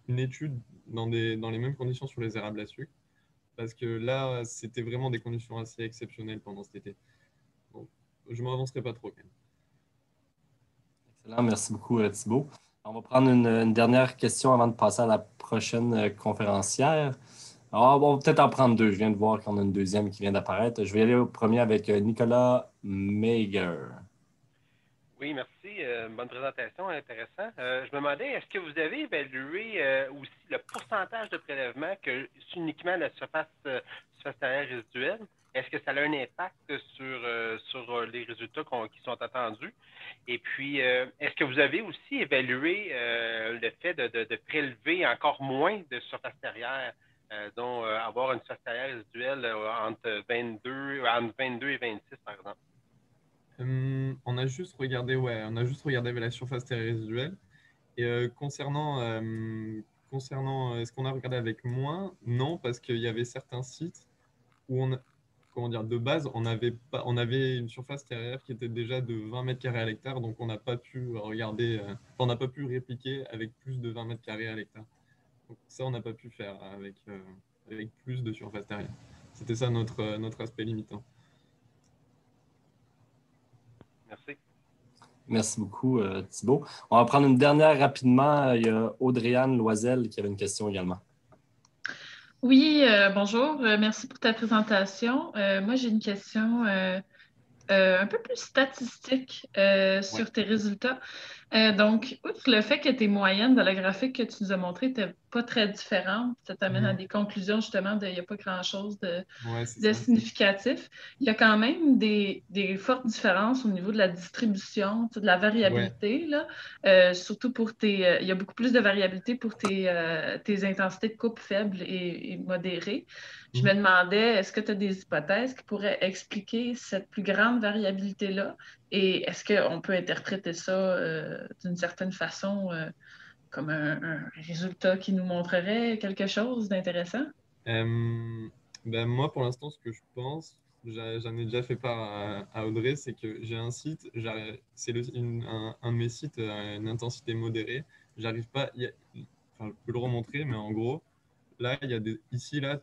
une étude dans les mêmes conditions sur les érables à sucre, parce que là, c'était vraiment des conditions assez exceptionnelles pendant cet été. Donc, je ne m'avancerai pas trop quand même. Excellent, merci beaucoup Thibaut. On va prendre une dernière question avant de passer à la prochaine conférencière. Ah, bon, on va peut-être en prendre deux. Je viens de voir qu'on a une deuxième qui vient d'apparaître. Je vais y aller au premier avec Nicolas Meyer. Oui, merci. Bonne présentation, intéressant. Je me demandais, est-ce que vous avez évalué aussi le pourcentage de prélèvement que c'est uniquement la surface terrienne résiduelle? Est-ce que ça a un impact sur les résultats qui sont attendus? Et puis, est-ce que vous avez aussi évalué le fait de prélever encore moins de surface terrière, dont avoir une surface terrière résiduelle entre 22 et 26, par exemple? On a juste regardé la surface terrestre résiduelle. Et concernant ce qu'on a regardé avec moins, non, parce qu'il y avait certains sites où de base, on avait une surface terrestre qui était déjà de 20 mètres carrés à l'hectare, donc on n'a pas pu on n'a pas pu répliquer avec plus de 20 mètres carrés à l'hectare. Donc ça, on n'a pas pu faire avec plus de surface terrienne. C'était ça notre aspect limitant. Merci. Merci beaucoup, Thibault. On va prendre une dernière rapidement. Il y a Audrey-Anne Loisel qui avait une question également. Oui, bonjour. Merci pour ta présentation. Moi, j'ai une question un peu plus statistique sur tes résultats. Donc, outre le fait que tes moyennes dans le graphique que tu nous as montré n'étaient pas très différentes, ça t'amène à des conclusions justement il n'y a pas grand-chose de significatif. Il y a quand même des fortes différences au niveau de la distribution, de la variabilité, là. Surtout pour il y a beaucoup plus de variabilité pour tes intensités de coupe faibles et modérées. Je me demandais, est-ce que tu as des hypothèses qui pourraient expliquer cette plus grande variabilité-là? Et est-ce qu'on peut interpréter ça d'une certaine façon comme un résultat qui nous montrerait quelque chose d'intéressant? Moi, pour l'instant, ce que je pense, j'en ai déjà fait part à Audrey, c'est que j'ai un site, c'est un de mes sites à une intensité modérée. J'arrive pas, je peux le remontrer, mais en gros, là, il y a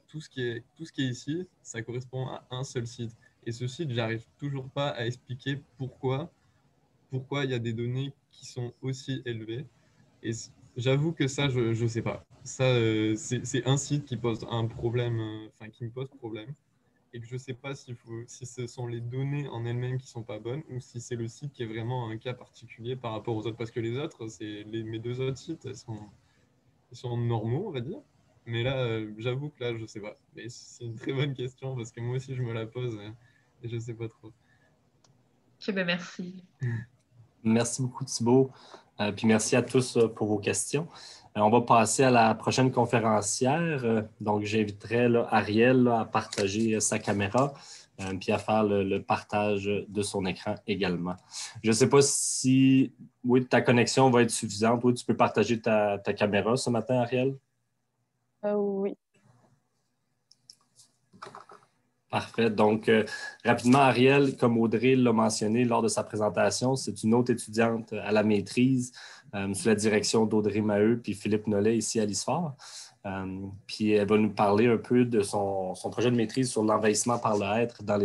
tout ce qui est ici, ça correspond à un seul site. Et ce site, j'arrive toujours pas à expliquer pourquoi il y a des données qui sont aussi élevées. Et j'avoue que ça, je sais pas. Ça, c'est un site qui pose un problème, qui me pose problème. Et que je sais pas si ce sont les données en elles-mêmes qui sont pas bonnes ou si c'est le site qui est vraiment un cas particulier par rapport aux autres. Parce que les autres, mes deux autres sites, ils sont normaux, on va dire. Mais là, j'avoue que là, je sais pas. Mais c'est une très bonne question parce que moi aussi, je me la pose et je sais pas trop. Ok, ben merci. Merci beaucoup, Thibault. Puis merci à tous pour vos questions. On va passer à la prochaine conférencière. Donc, j'inviterai Ariel à partager sa caméra puis à faire le partage de son écran également. Je ne sais pas si ta connexion va être suffisante. Oui, tu peux partager ta caméra ce matin, Ariel? Oui. Parfait. Donc, rapidement, Ariel, comme Audrey l'a mentionné lors de sa présentation, c'est une autre étudiante à la maîtrise sous la direction d'Audrey Maheu puis Philippe Nollet ici à l'ISFOR. Puis elle va nous parler un peu de son projet de maîtrise sur l'envahissement par le hêtre dans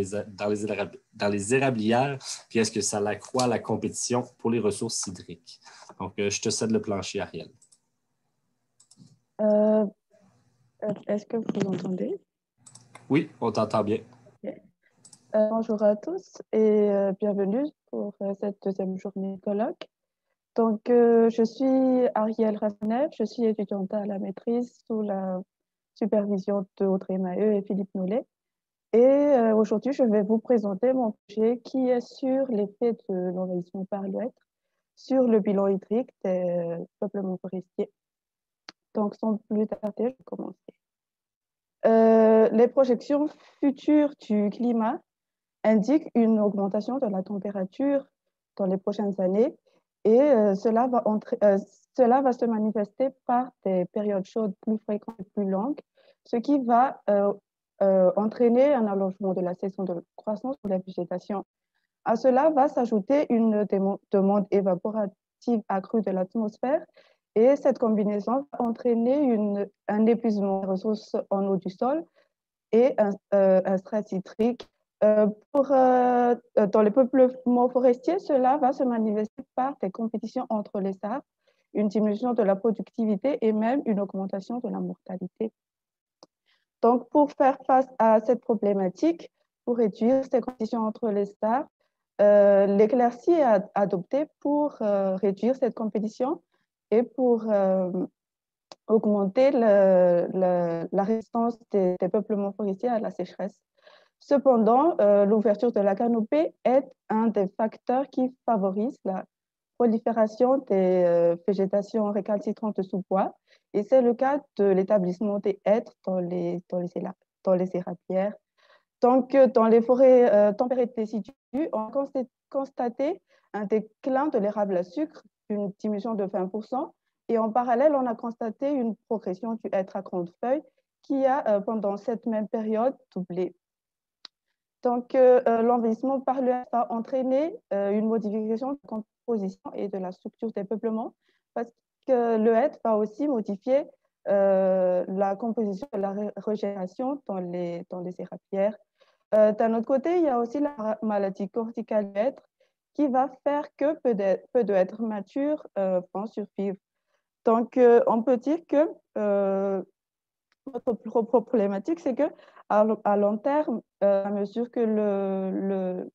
les érablières, puis est-ce que ça accroît la compétition pour les ressources hydriques. Donc, je te cède le plancher, Ariel. Est-ce que vous entendez? Oui, on t'entend bien. Okay. Bonjour à tous et bienvenue pour cette deuxième journée de colloque. Donc, je suis Ariel Rasnev, je suis étudiante à la maîtrise sous la supervision d'Audrey Maheu et Philippe Nollet. Et aujourd'hui, je vais vous présenter mon projet qui est sur l'effet de l'envahissement par le hêtre sur le bilan hydrique des peuplements forestiers. Donc, sans plus tarder, je vais commencer. Les projections futures du climat indiquent une augmentation de la température dans les prochaines années et cela va se manifester par des périodes chaudes plus fréquentes et plus longues, ce qui va entraîner un allongement de la saison de croissance de la végétation. À cela va s'ajouter une demande évaporative accrue de l'atmosphère et cette combinaison va entraîner un épuisement des ressources en eau du sol et un stress hydrique. Dans les peuplements forestiers, cela va se manifester par des compétitions entre les arbres, une diminution de la productivité et même une augmentation de la mortalité. Donc, pour faire face à cette problématique, pour réduire ces compétitions entre les stars, l'éclaircie est adoptée pour réduire cette compétition et pour augmenter la résistance des peuplements forestiers à la sécheresse. Cependant, l'ouverture de la canopée est un des facteurs qui favorise la prolifération des végétations récalcitrantes sous bois, et c'est le cas de l'établissement des hêtres dans les érablières. Donc, dans les forêts tempérées décidues, on a constaté un déclin de l'érable à sucre, une diminution de 20%, et en parallèle, on a constaté une progression du hêtre à grande feuille qui a, pendant cette même période, doublé. Donc, l'envahissement par le hêtre va entraîner une modification de la composition et de la structure des peuplements, parce que le hêtre va aussi modifier la composition de la régénération dans les érablières. D'un autre côté, il y a aussi la maladie corticale du hêtre qui va faire que peu de hêtres matures vont survivre. Donc, on peut dire que notre propre problématique, c'est qu'à long terme, à mesure que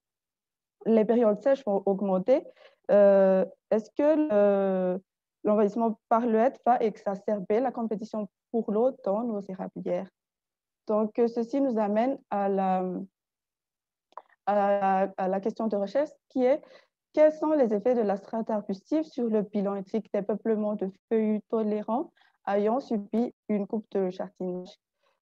les périodes sèches vont augmenter, est-ce que l'envahissement par le hêtre va exacerber la compétition pour l'eau dans nos érablières? Donc, ceci nous amène à la question de recherche qui est: quels sont les effets de la strate arbustive sur le bilan hydrique des peuplements de feuillus tolérants ayant subi une coupe de jardinage?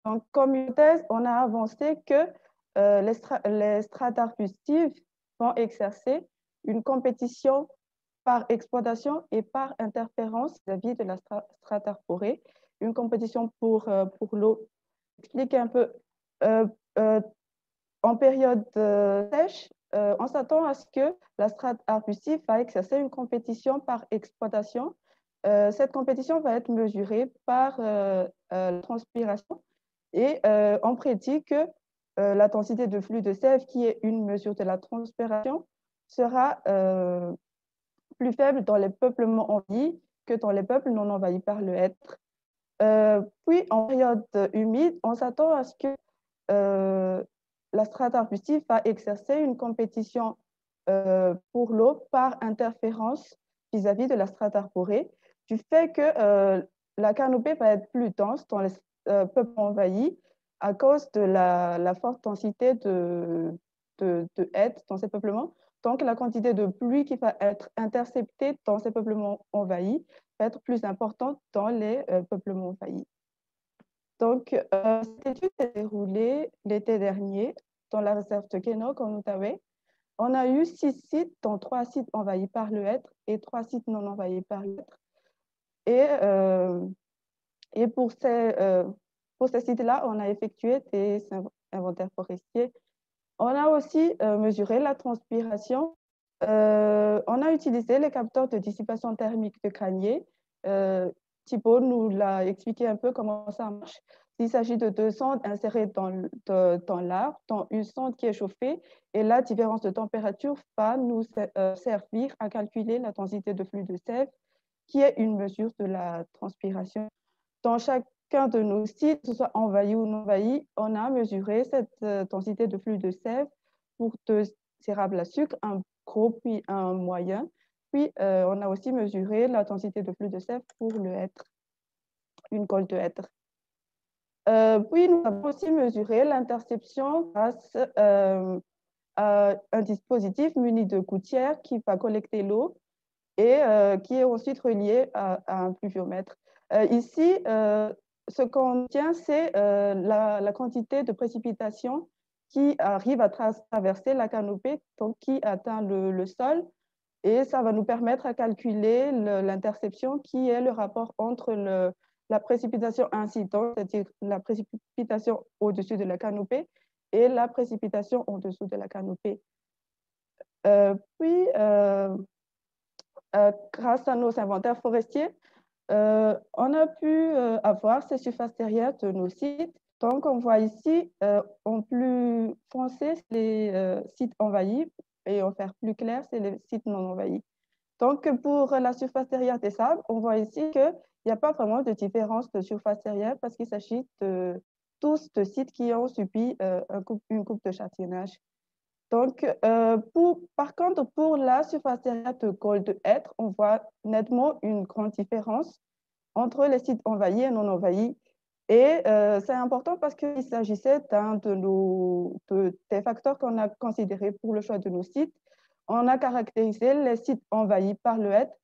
Donc, comme hypothèse, on a avancé que les strates arbustives vont exercer une compétition par exploitation et par interférence vis-à-vis de la strate arborée, une compétition pour l'eau. Explique un peu. En période sèche, on s'attend à ce que la strate arbustive va exercer une compétition par exploitation. Cette compétition va être mesurée par la transpiration et on prédit que la densité de flux de sève, qui est une mesure de la transpiration, sera plus faible dans les peuplements envahis que dans les peuples non envahis par le hêtre. Puis, en période humide, on s'attend à ce que la strate arbustive va exercer une compétition pour l'eau par interférence vis-à-vis de la strate arborée, du fait que la canopée va être plus dense dans les peuples envahis à cause de la forte densité de hêtres dans ces peuplements. Donc, la quantité de pluie qui va être interceptée dans ces peuplements envahis va être plus importante dans les peuplements envahis. Donc, cette étude s'est déroulée l'été dernier dans la réserve de Kenock en Outaouais. On a eu 6 sites, dont 3 sites envahis par le hêtre et 3 sites non envahis par le hêtre. Et pour ces sites-là, on a effectué des inventaires forestiers. On a aussi mesuré la transpiration. On a utilisé les capteurs de dissipation thermique de Cranier. Thibaut nous l'a expliqué un peu comment ça marche. Il s'agit de 2 sondes insérées dans l'arbre, dans une sonde qui est chauffée, et la différence de température va nous servir à calculer la densité de flux de sève, qui est une mesure de la transpiration. Dans chacun de nos sites, que ce soit envahi ou non envahi, on a mesuré cette densité de flux de sève pour 2 érables à sucre, un gros puis un moyen. Puis, on a aussi mesuré la densité de flux de sève pour le hêtre, une colle de hêtre. Puis, nous avons aussi mesuré l'interception grâce à un dispositif muni de gouttières qui va collecter l'eau et qui est ensuite relié à un pluviomètre. Ici, ce qu'on tient, c'est la quantité de précipitation qui arrive à traverser la canopée, donc qui atteint le sol. Et ça va nous permettre à calculer l'interception, qui est le rapport entre la précipitation incidente, c'est-à-dire la précipitation au-dessus de la canopée, et la précipitation en dessous de la canopée. Puis, grâce à nos inventaires forestiers, on a pu avoir ces surfaces terrières de nos sites. Donc, on voit ici, en plus foncé, les sites envahis, et en fer plus clair, c'est les sites non envahis. Donc, pour la surface terrière des sables, on voit ici qu'il n'y a pas vraiment de différence de surface terrière parce qu'il s'agit de tous de sites qui ont subi une coupe de châtaignage. Donc, par contre, pour la surface terrienne de col de hêtre, on voit nettement une grande différence entre les sites envahis et non envahis. Et c'est important parce qu'il s'agissait d'un des facteurs qu'on a considérés pour le choix de nos sites. On a caractérisé les sites envahis par le hêtre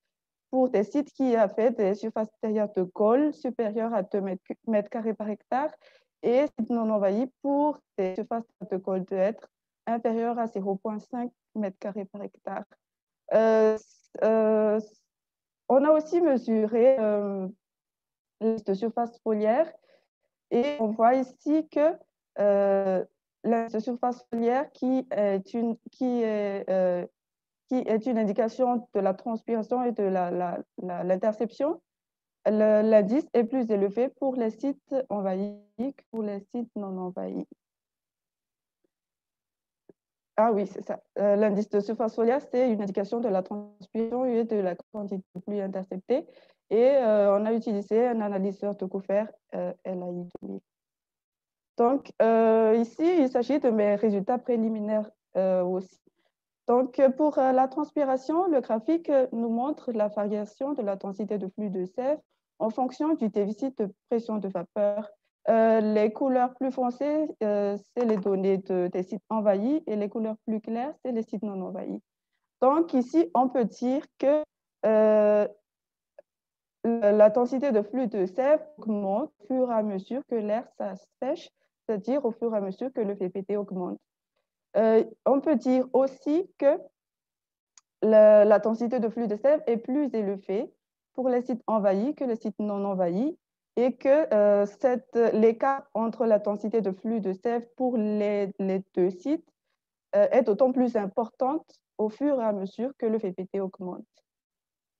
pour des sites qui avaient des surfaces terrières de col supérieures à 2 mètres carrés par hectare et sites non envahis pour des surfaces de col de hêtre inférieures à 0,5 mètres carrés par hectare. On a aussi mesuré de surface foliaire et on voit ici que la surface foliaire qui est une indication de la transpiration et de l'interception, l'indice est plus élevé pour les sites envahis que pour les sites non envahis. Ah oui, c'est ça. L'indice de surface foliaire, c'est une indication de la transpiration et de la quantité de pluie interceptée. Et on a utilisé un analyseur de Coufer LAI 2000. Donc, ici, il s'agit de mes résultats préliminaires aussi. Donc, pour la transpiration, le graphique nous montre la variation de la densité de flux de sève en fonction du déficit de pression de vapeur. Les couleurs plus foncées, c'est les données des sites envahis et les couleurs plus claires, c'est les sites non envahis. Donc, ici, on peut dire que la densité de flux de sève augmente au fur et à mesure que l'air s'assèche, c'est-à-dire au fur et à mesure que le VPT augmente. On peut dire aussi que la densité de flux de sève est plus élevée pour les sites envahis que les sites non envahis et que l'écart entre la densité de flux de sève pour les deux sites est d'autant plus importante au fur et à mesure que le VPT augmente.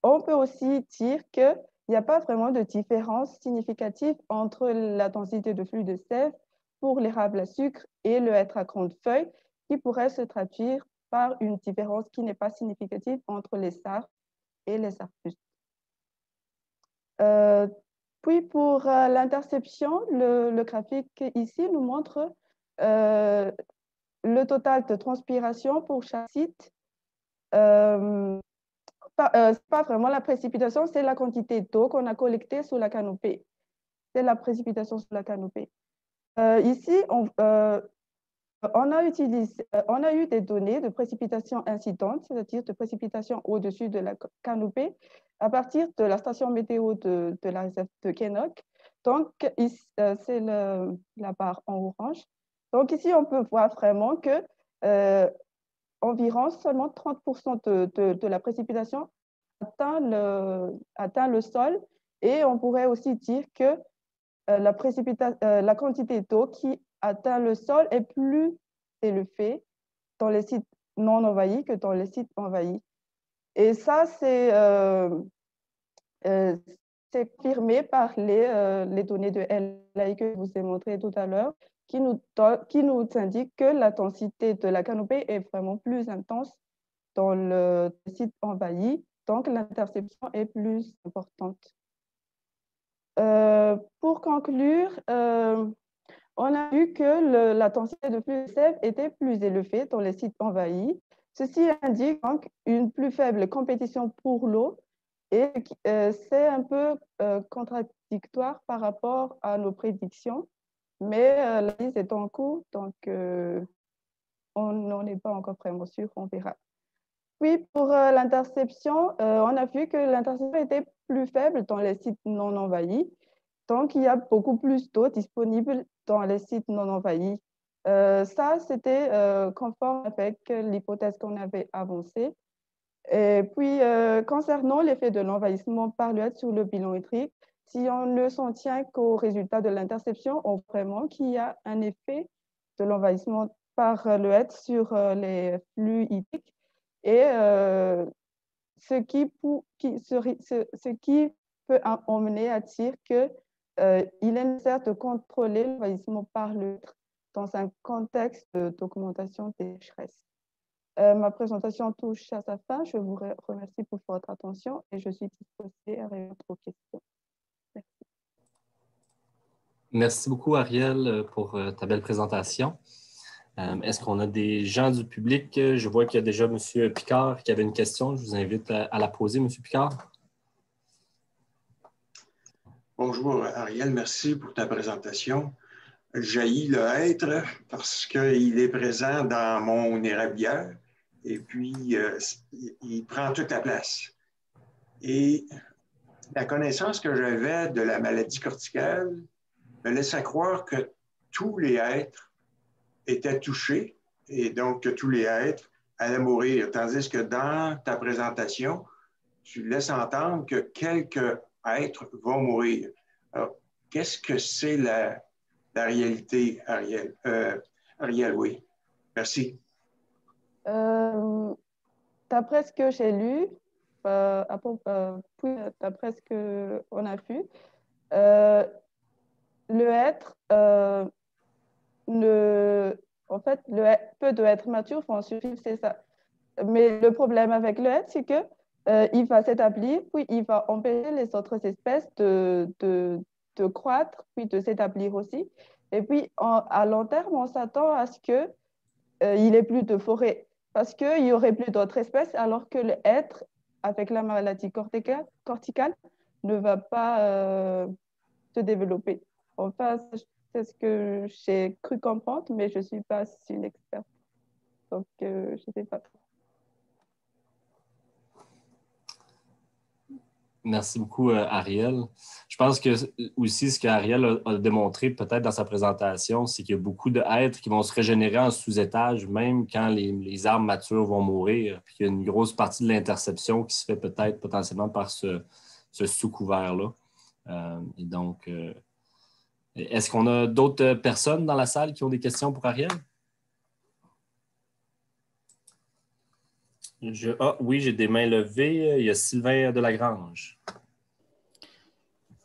On peut aussi dire qu'il n'y a pas vraiment de différence significative entre la densité de flux de sève pour l'érable à sucre et le hêtre à grande feuille, qui pourrait se traduire par une différence qui n'est pas significative entre les arbres et les arbustes. Puis pour l'interception, le graphique ici nous montre le total de transpiration pour chaque site. Pas vraiment la précipitation, c'est la quantité d'eau qu'on a collectée sous la canopée. C'est la précipitation sous la canopée. Ici, on a eu des données de précipitation incidente, c'est-à-dire de précipitation au-dessus de la canopée, à partir de la station météo de la réserve de Keinok. Donc, c'est la barre en orange. Donc, ici, on peut voir vraiment que environ seulement 30% de la précipitation atteint le sol. Et on pourrait aussi dire que la quantité d'eau qui atteint le sol est plus élevée dans les sites non envahis que dans les sites envahis. Et ça, c'est confirmé par les données de LAI que je vous ai montrées tout à l'heure, qui nous indiquent que la densité de la canopée est vraiment plus intense dans le site envahi, donc l'interception est plus importante. Pour conclure, on a vu que la densité de flux de sève était plus élevée dans les sites envahis. Ceci indique donc une plus faible compétition pour l'eau et c'est un peu contradictoire par rapport à nos prédictions, mais l'analyse est en cours, donc on n'en est pas encore vraiment sûr, on verra. Puis pour l'interception, on a vu que l'interception était plus faible dans les sites non envahis. Donc, il y a beaucoup plus d'eau disponible dans les sites non envahis. Ça, c'était conforme avec l'hypothèse qu'on avait avancée. Et puis, concernant l'effet de l'envahissement par le hêtre sur le bilan hydrique, si on ne s'en tient qu'aux résultats de l'interception, on voit vraiment qu'il y a un effet de l'envahissement par le hêtre sur les flux hydriques. Et ce qui peut emmener à dire qu'il est nécessaire de contrôler l'envahissement par le hêtre dans un contexte d'augmentation des sécheresses. Ma présentation touche à sa fin. Je vous remercie pour votre attention et je suis disposée à répondre aux questions. Merci. Merci beaucoup, Ariel, pour ta belle présentation. Est-ce qu'on a des gens du public? Je vois qu'il y a déjà M. Picard qui avait une question. Je vous invite à la poser, M. Picard. Bonjour, Ariel. Merci pour ta présentation. J'haïs le être parce qu'il est présent dans mon érablière et puis il prend toute la place. Et la connaissance que j'avais de la maladie corticale me laissait croire que tous les êtres étaient touchés et donc que tous les êtres allaient mourir. Tandis que dans ta présentation, tu laisses entendre que quelques êtres vont mourir. Alors, qu'est-ce que c'est la réalité, Ariel? Ariel, oui. Merci. D'après ce que j'ai lu, puis d'après ce qu'on a vu, le être, en fait, peu d'êtres matures vont survivre, c'est ça. Mais le problème avec le être, c'est que il va s'établir, puis il va empêcher les autres espèces de croître, puis de s'établir aussi. Et puis, à long terme, on s'attend à ce qu'il ait plus de forêt, parce qu'il n'y aurait plus d'autres espèces, alors que l'être, avec la maladie corticale, ne va pas se développer. Enfin, c'est ce que j'ai cru comprendre, mais je ne suis pas une experte. Donc, je ne sais pas trop. Merci beaucoup, Ariel. Je pense que aussi ce qu'Ariel a démontré peut-être dans sa présentation, c'est qu'il y a beaucoup d'êtres qui vont se régénérer en sous-étage, même quand les arbres matures vont mourir. Puis il y a une grosse partie de l'interception qui se fait peut-être potentiellement par ce sous-couvert-là. Et donc, est-ce qu'on a d'autres personnes dans la salle qui ont des questions pour Ariel? Oui, j'ai des mains levées. Il y a Sylvain Delagrange.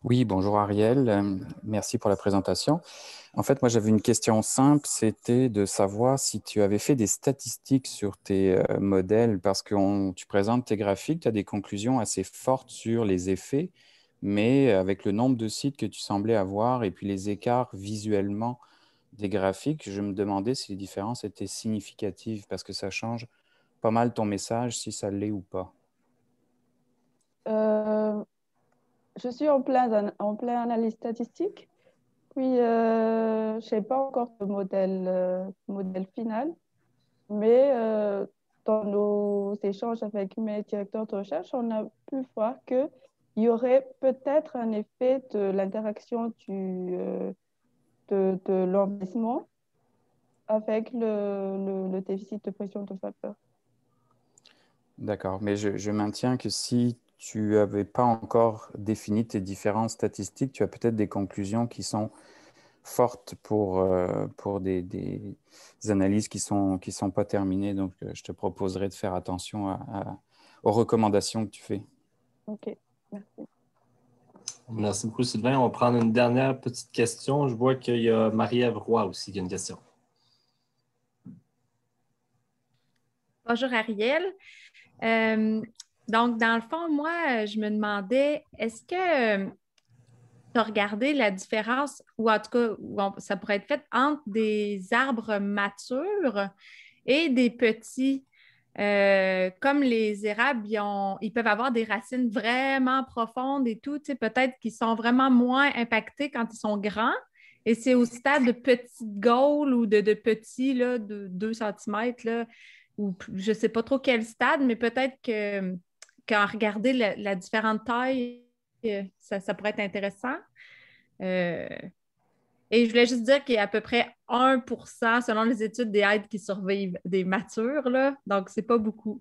Oui, bonjour Ariel. Merci pour la présentation. En fait, moi, j'avais une question simple, c'était de savoir si tu avais fait des statistiques sur tes modèles, parce que tu présentes tes graphiques, tu as des conclusions assez fortes sur les effets, mais avec le nombre de sites que tu semblais avoir et puis les écarts visuellement des graphiques, je me demandais si les différences étaient significatives, parce que ça change pas mal ton message, si ça l'est ou pas. Je suis en plein analyse statistique, puis je n'ai pas encore de modèle final, mais dans nos échanges avec mes directeurs de recherche, on a pu voir qu'il y aurait peut-être un effet de l'interaction de l'envahissement avec le déficit de pression de vapeur. D'accord, mais je maintiens que si tu n'avais pas encore défini tes différences statistiques, tu as peut-être des conclusions qui sont fortes pour des analyses qui sont pas terminées. Donc, je te proposerai de faire attention aux recommandations que tu fais. OK, merci. Merci beaucoup, Sylvain. On va prendre une dernière petite question. Je vois qu'il y a Marie-Ève Roy aussi qui a une question. Bonjour, Ariel. Donc, dans le fond, moi, je me demandais, est-ce que tu as regardé la différence, ou en tout cas, ça pourrait être fait entre des arbres matures et des petits? Comme les érables, ils peuvent avoir des racines vraiment profondes et tout, peut-être qu'ils sont vraiment moins impactés quand ils sont grands. Et c'est au stade de petites gaules ou de petits, là, de 2 cm, là, ou je ne sais pas trop quel stade, mais peut-être qu'en regarder la différente taille, ça pourrait être intéressant. Et je voulais juste dire qu'il y a à peu près 1% selon les études des hêtres qui survivent des matures, là, donc c'est pas beaucoup.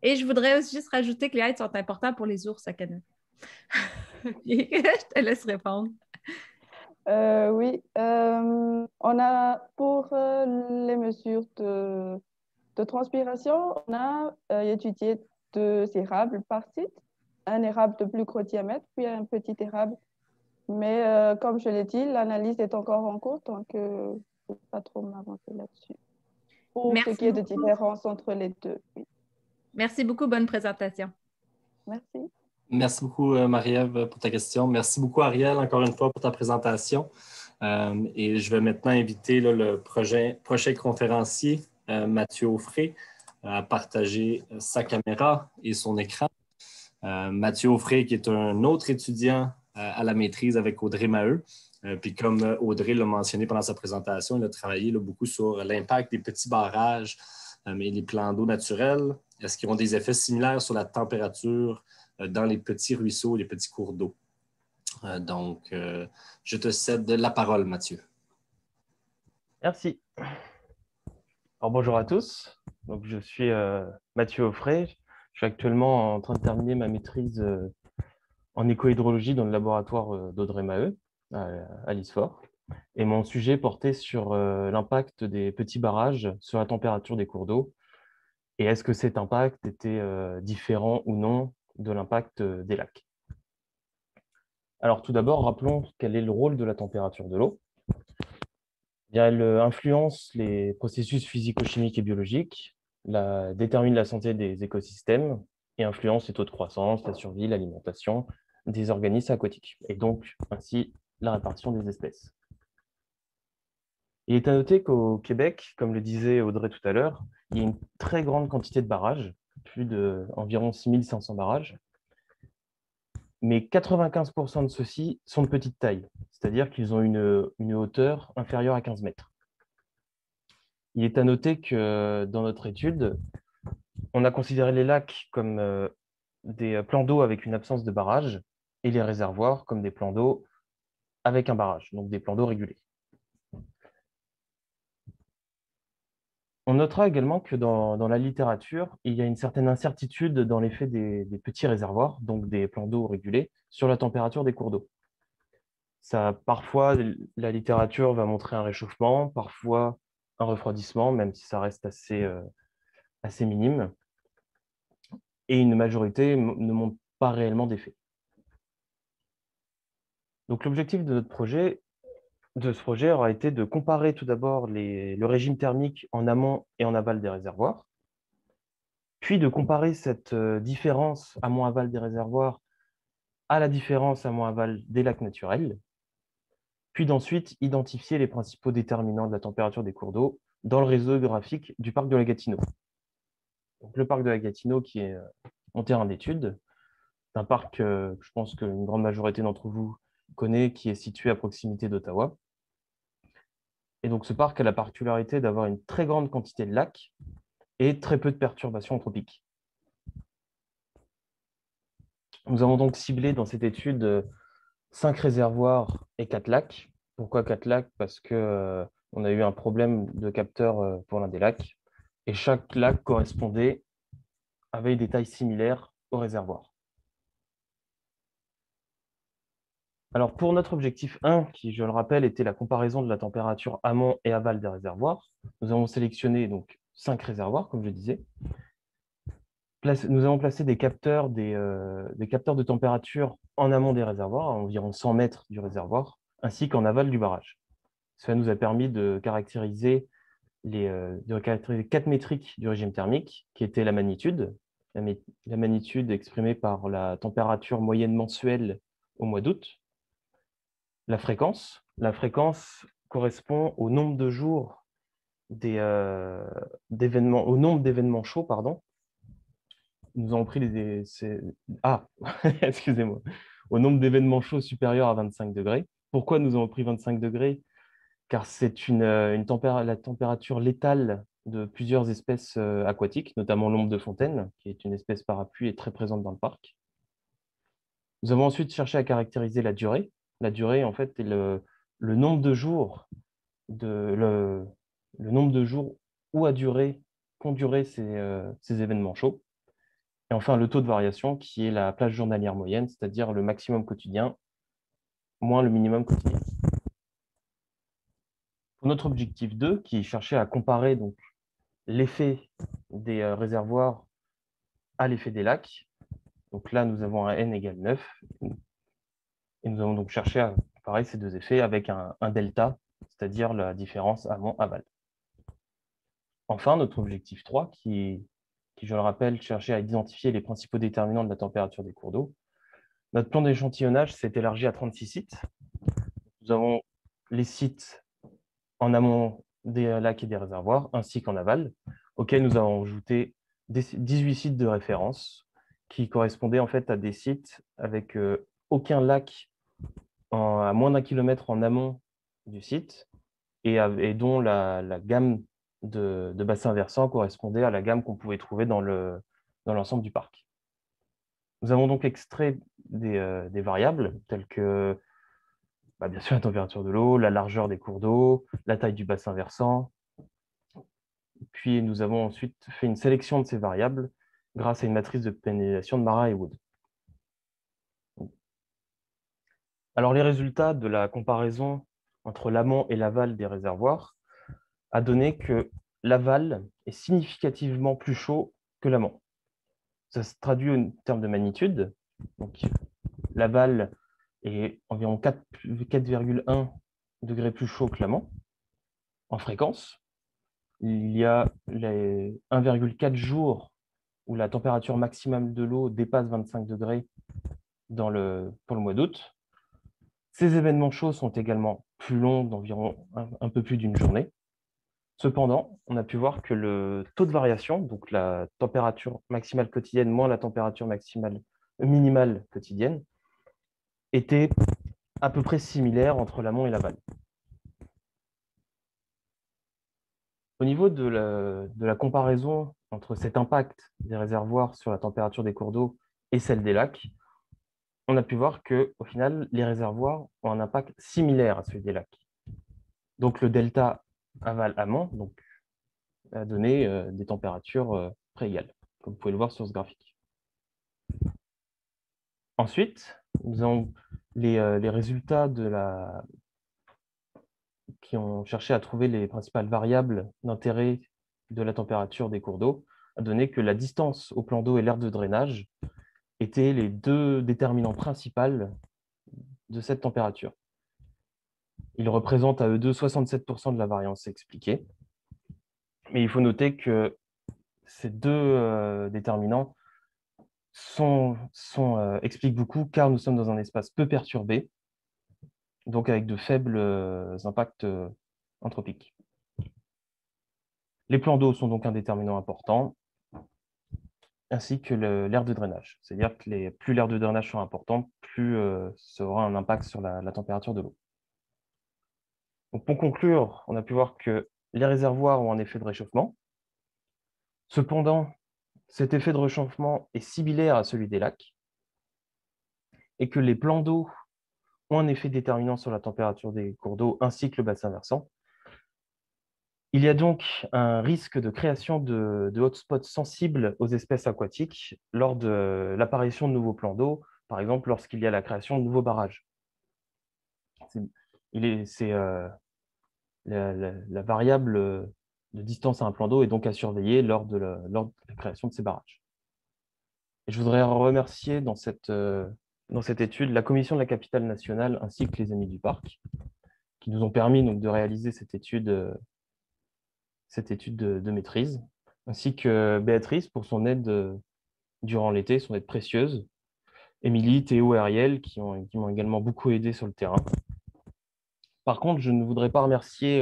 Et je voudrais aussi juste rajouter que les hêtres sont importants pour les ours à Canada. Je te laisse répondre. Oui, on a pour les mesures de transpiration, on a étudié 2 érables par site, un érable de plus gros diamètre, puis un petit érable. Mais comme je l'ai dit, l'analyse est encore en cours, donc je ne peux pas trop m'avancer là-dessus. Pour ce qui est de différence entre les deux. Oui. Merci beaucoup, bonne présentation. Merci. Merci beaucoup, Marie-Ève, pour ta question. Merci beaucoup, Ariel, encore une fois, pour ta présentation. Et je vais maintenant inviter là, le prochain conférencier, Mathieu Offray, à partager sa caméra et son écran. Mathieu Offray, qui est un autre étudiant à la maîtrise avec Audrey Maheu. Puis comme Audrey l'a mentionné pendant sa présentation, il a travaillé là, beaucoup sur l'impact des petits barrages et les plans d'eau naturels. Est-ce qu'ils ont des effets similaires sur la température dans les petits ruisseaux et les petits cours d'eau? Donc, je te cède la parole, Mathieu. Merci. Alors, bonjour à tous. Donc, je suis Mathieu Offray. Je suis actuellement en train de terminer ma maîtrise en écohydrologie dans le laboratoire d'Audrey Maheu à l'ISFOR. Et mon sujet portait sur l'impact des petits barrages sur la température des cours d'eau. Et est-ce que cet impact était différent ou non de l'impact des lacs? Alors, tout d'abord, rappelons quel est le rôle de la température de l'eau. Elle influence les processus physico-chimiques et biologiques, détermine la santé des écosystèmes et influence les taux de croissance, la survie, l'alimentation des organismes aquatiques, et donc ainsi la répartition des espèces. Il est à noter qu'au Québec, comme le disait Audrey tout à l'heure, il y a une très grande quantité de barrages, plus d'environ 6500 barrages, mais 95% de ceux-ci sont de petite taille, c'est-à-dire qu'ils ont une hauteur inférieure à 15 mètres. Il est à noter que dans notre étude, on a considéré les lacs comme des plans d'eau avec une absence de barrage et les réservoirs comme des plans d'eau avec un barrage, donc des plans d'eau régulés. On notera également que dans la littérature, il y a une certaine incertitude dans l'effet des petits réservoirs, donc des plans d'eau régulés, sur la température des cours d'eau. Parfois, la littérature va montrer un réchauffement, parfois un refroidissement, même si ça reste assez minime. Et une majorité ne montre pas réellement d'effet. Donc l'objectif de ce projet aura été de comparer tout d'abord le régime thermique en amont et en aval des réservoirs, puis de comparer cette différence amont-aval des réservoirs à la différence amont-aval des lacs naturels, puis d'ensuite identifier les principaux déterminants de la température des cours d'eau dans le réseau hydrographique du parc de la Gatineau. Donc, le parc de la Gatineau, qui est mon terrain d'étude, c'est un parc que je pense qu'une grande majorité d'entre vous connaît, qui est situé à proximité d'Ottawa. Et donc, ce parc a la particularité d'avoir une très grande quantité de lacs et très peu de perturbations anthropiques. Nous avons donc ciblé dans cette étude 5 réservoirs et 4 lacs. Pourquoi 4 lacs? Parce qu'on a eu un problème de capteur pour l'un des lacs. Et chaque lac correspondait avec des tailles similaires au réservoir. Alors, pour notre objectif 1, qui, je le rappelle, était la comparaison de la température amont et aval des réservoirs, nous avons sélectionné donc 5 réservoirs, comme je disais. Nous avons placé des capteurs de température en amont des réservoirs, à environ 100 mètres du réservoir, ainsi qu'en aval du barrage. Cela nous a permis de caractériser 4 métriques du régime thermique, qui étaient la magnitude exprimée par la température moyenne mensuelle au mois d'août, la fréquence correspond au nombre de jours au nombre d'événements chauds, pardon. Nous avons pris excusez-moi, au nombre d'événements chauds supérieurs à 25 degrés. Pourquoi nous avons pris 25 degrés? Car c'est la température létale de plusieurs espèces aquatiques, notamment l'ombre de fontaine, qui est une espèce parapluie et très présente dans le parc. Nous avons ensuite cherché à caractériser la durée. La durée, en fait, est le nombre de jours qu'ont duré ces événements chauds. Et enfin, le taux de variation, qui est la plage journalière moyenne, c'est-à-dire le maximum quotidien moins le minimum quotidien. Pour notre objectif 2, qui cherchait à comparer donc l'effet des réservoirs à l'effet des lacs, donc là, nous avons un n égale 9, et nous avons donc cherché à comparer ces deux effets avec un delta, c'est-à-dire la différence amont-aval. Enfin, notre objectif 3, qui, je le rappelle, cherchait à identifier les principaux déterminants de la température des cours d'eau, Notre plan d'échantillonnage s'est élargi à 36 sites. Nous avons les sites en amont des lacs et des réservoirs, ainsi qu'en aval, auxquels nous avons ajouté 18 sites de référence qui correspondaient en fait à des sites avec aucun lac à moins d'1 kilomètre en amont du site et dont la gamme de bassins versants correspondait à la gamme qu'on pouvait trouver dans l'ensemble du parc. Nous avons donc extrait des variables telles que bien sûr la température de l'eau, la largeur des cours d'eau, la taille du bassin versant. Puis nous avons ensuite fait une sélection de ces variables grâce à une matrice de pénalisation de Mara et Wood. Alors les résultats de la comparaison entre l'amont et l'aval des réservoirs a donné que l'aval est significativement plus chaud que l'amont. Ça se traduit en termes de magnitude. Donc, l'aval est environ 4,1 degrés plus chaud que l'amont. En fréquence, il y a les 1,4 jours où la température maximale de l'eau dépasse 25 degrés pour le mois d'août. Ces événements chauds sont également plus longs d'environ un peu plus d'une journée. Cependant, on a pu voir que le taux de variation, donc la température maximale quotidienne moins la température minimale quotidienne, était à peu près similaire entre l'amont et l'aval. Au niveau de la comparaison entre cet impact des réservoirs sur la température des cours d'eau et celle des lacs, on a pu voir qu'au final, les réservoirs ont un impact similaire à celui des lacs. Donc le delta aval-amont a donné des températures près égales, comme vous pouvez le voir sur ce graphique. Ensuite, nous avons les résultats qui ont cherché à trouver les principales variables d'intérêt de la température des cours d'eau, a donné que la distance au plan d'eau et l'aire de drainage étaient les deux déterminants principaux de cette température. Ils représentent à eux deux 67% de la variance expliquée. Mais il faut noter que ces deux déterminants expliquent beaucoup car nous sommes dans un espace peu perturbé, donc avec de faibles impacts anthropiques. Les plans d'eau sont donc un déterminant important, ainsi que l'aire de drainage. C'est-à-dire que plus l'aire de drainage sera importante, plus ça aura un impact sur la température de l'eau. Donc, pour conclure, on a pu voir que les réservoirs ont un effet de réchauffement. Cependant, cet effet de réchauffement est similaire à celui des lacs et que les plans d'eau ont un effet déterminant sur la température des cours d'eau ainsi que le bassin versant. Il y a donc un risque de création de hotspots sensibles aux espèces aquatiques lors de l'apparition de nouveaux plans d'eau, par exemple lorsqu'il y a la création de nouveaux barrages. La variable de distance à un plan d'eau est donc à surveiller lors de la création de ces barrages. Et je voudrais remercier dans cette étude la Commission de la capitale nationale ainsi que les Amis du parc qui nous ont permis donc, de réaliser cette étude de maîtrise, ainsi que Béatrice pour son aide durant l'été, son aide précieuse, Émilie, Théo et Ariel qui m'ont également beaucoup aidé sur le terrain. Par contre, je ne voudrais pas remercier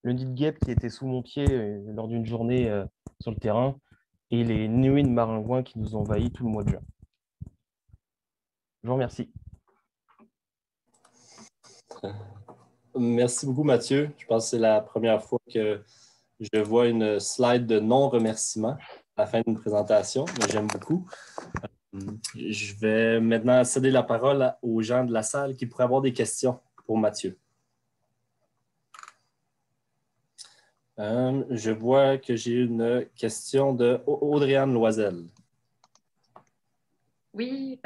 le nid de guêpe qui était sous mon pied lors d'une journée sur le terrain et les néouïs de maringouins qui nous ont envahis tout le mois de juin. Je vous remercie. Merci beaucoup, Mathieu. Je pense que c'est la première fois que je vois une slide de non-remerciement à la fin d'une présentation, mais j'aime beaucoup. Je vais maintenant céder la parole aux gens de la salle qui pourraient avoir des questions pour Mathieu. Je vois que j'ai une question de Audrey-Anne Loisel. Oui,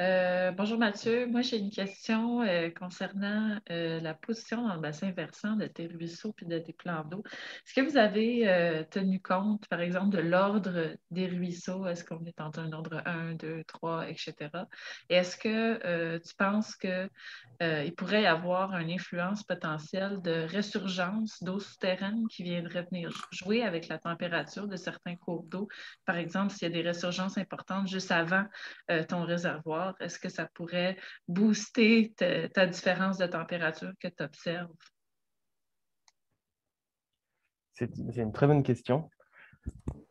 bonjour Mathieu. Moi, j'ai une question concernant la position dans le bassin versant de tes ruisseaux et de tes plans d'eau. Est-ce que vous avez tenu compte, par exemple, de l'ordre des ruisseaux? Est-ce qu'on est en un ordre 1, 2, 3, etc.? Et est-ce que tu penses qu'il pourrait y avoir une influence potentielle de résurgence d'eau souterraine qui viendrait venir jouer avec la température de certains cours d'eau? Par exemple, s'il y a des résurgences importantes juste avant ton réservoir réservoir, est-ce que ça pourrait booster ta différence de température que tu observes? C'est une très bonne question.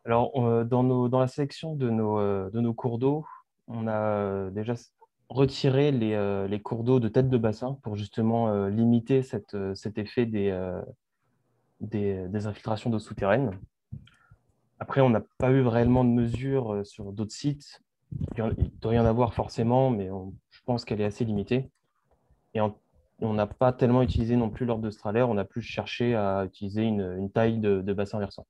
Alors, dans la sélection de nos cours d'eau, on a déjà retiré les cours d'eau de tête de bassin pour justement limiter cet effet des infiltrations d'eau souterraine. Après, on n'a pas eu réellement de mesures sur d'autres sites. Il doit y en avoir forcément, mais je pense qu'elle est assez limitée. Et on n'a pas tellement utilisé non plus l'ordre de Strahler, on a plus cherché à utiliser une taille de bassin versant,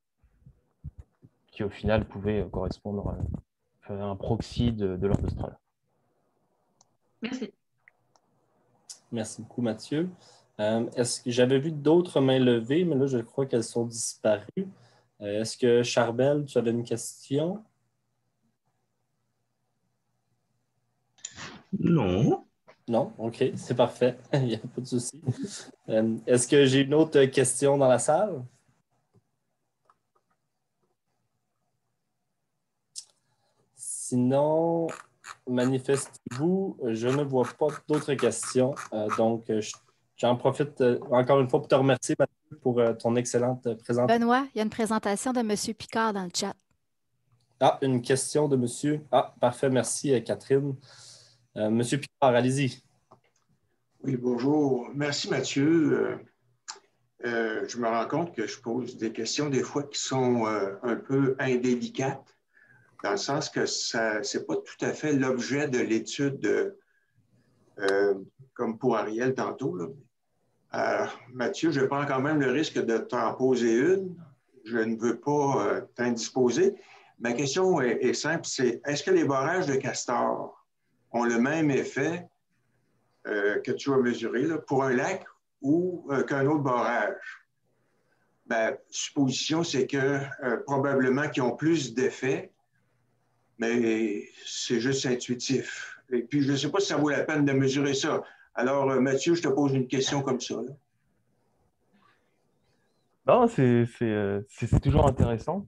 qui au final pouvait correspondre à un proxy de l'ordre de Strahler. Merci. Merci beaucoup, Mathieu. Est-ce que j'avais vu d'autres mains levées, mais là, je crois qu'elles sont disparues. Est-ce que, Charbel, tu avais une question? Non. Non? OK, c'est parfait. Il n'y a pas de souci. Est-ce que j'ai une autre question dans la salle? Sinon, manifestez-vous. Je ne vois pas d'autres questions. Donc, j'en profite encore une fois pour te remercier, Mathieu, pour ton excellente présentation. Benoît, il y a une présentation de M. Picard dans le chat. Ah, une question de monsieur. Ah, parfait. Merci, Catherine. Monsieur Picard, allez-y. Oui, bonjour. Merci, Mathieu. Je me rends compte que je pose des questions des fois qui sont un peu indélicates, dans le sens que ce n'est pas tout à fait l'objet de l'étude, comme pour Ariel tantôt, là. Mathieu, je prends quand même le risque de t'en poser une. Je ne veux pas t'indisposer. Ma question est simple, c'est est-ce que les barrages de Castor ont le même effet que tu as mesuré là, pour un lac ou qu'un autre barrage? Ma supposition, c'est que probablement qu'ils ont plus d'effets, mais c'est juste intuitif. Et puis, je ne sais pas si ça vaut la peine de mesurer ça. Alors, Mathieu, je te pose une question comme ça, là. Non, c'est toujours intéressant.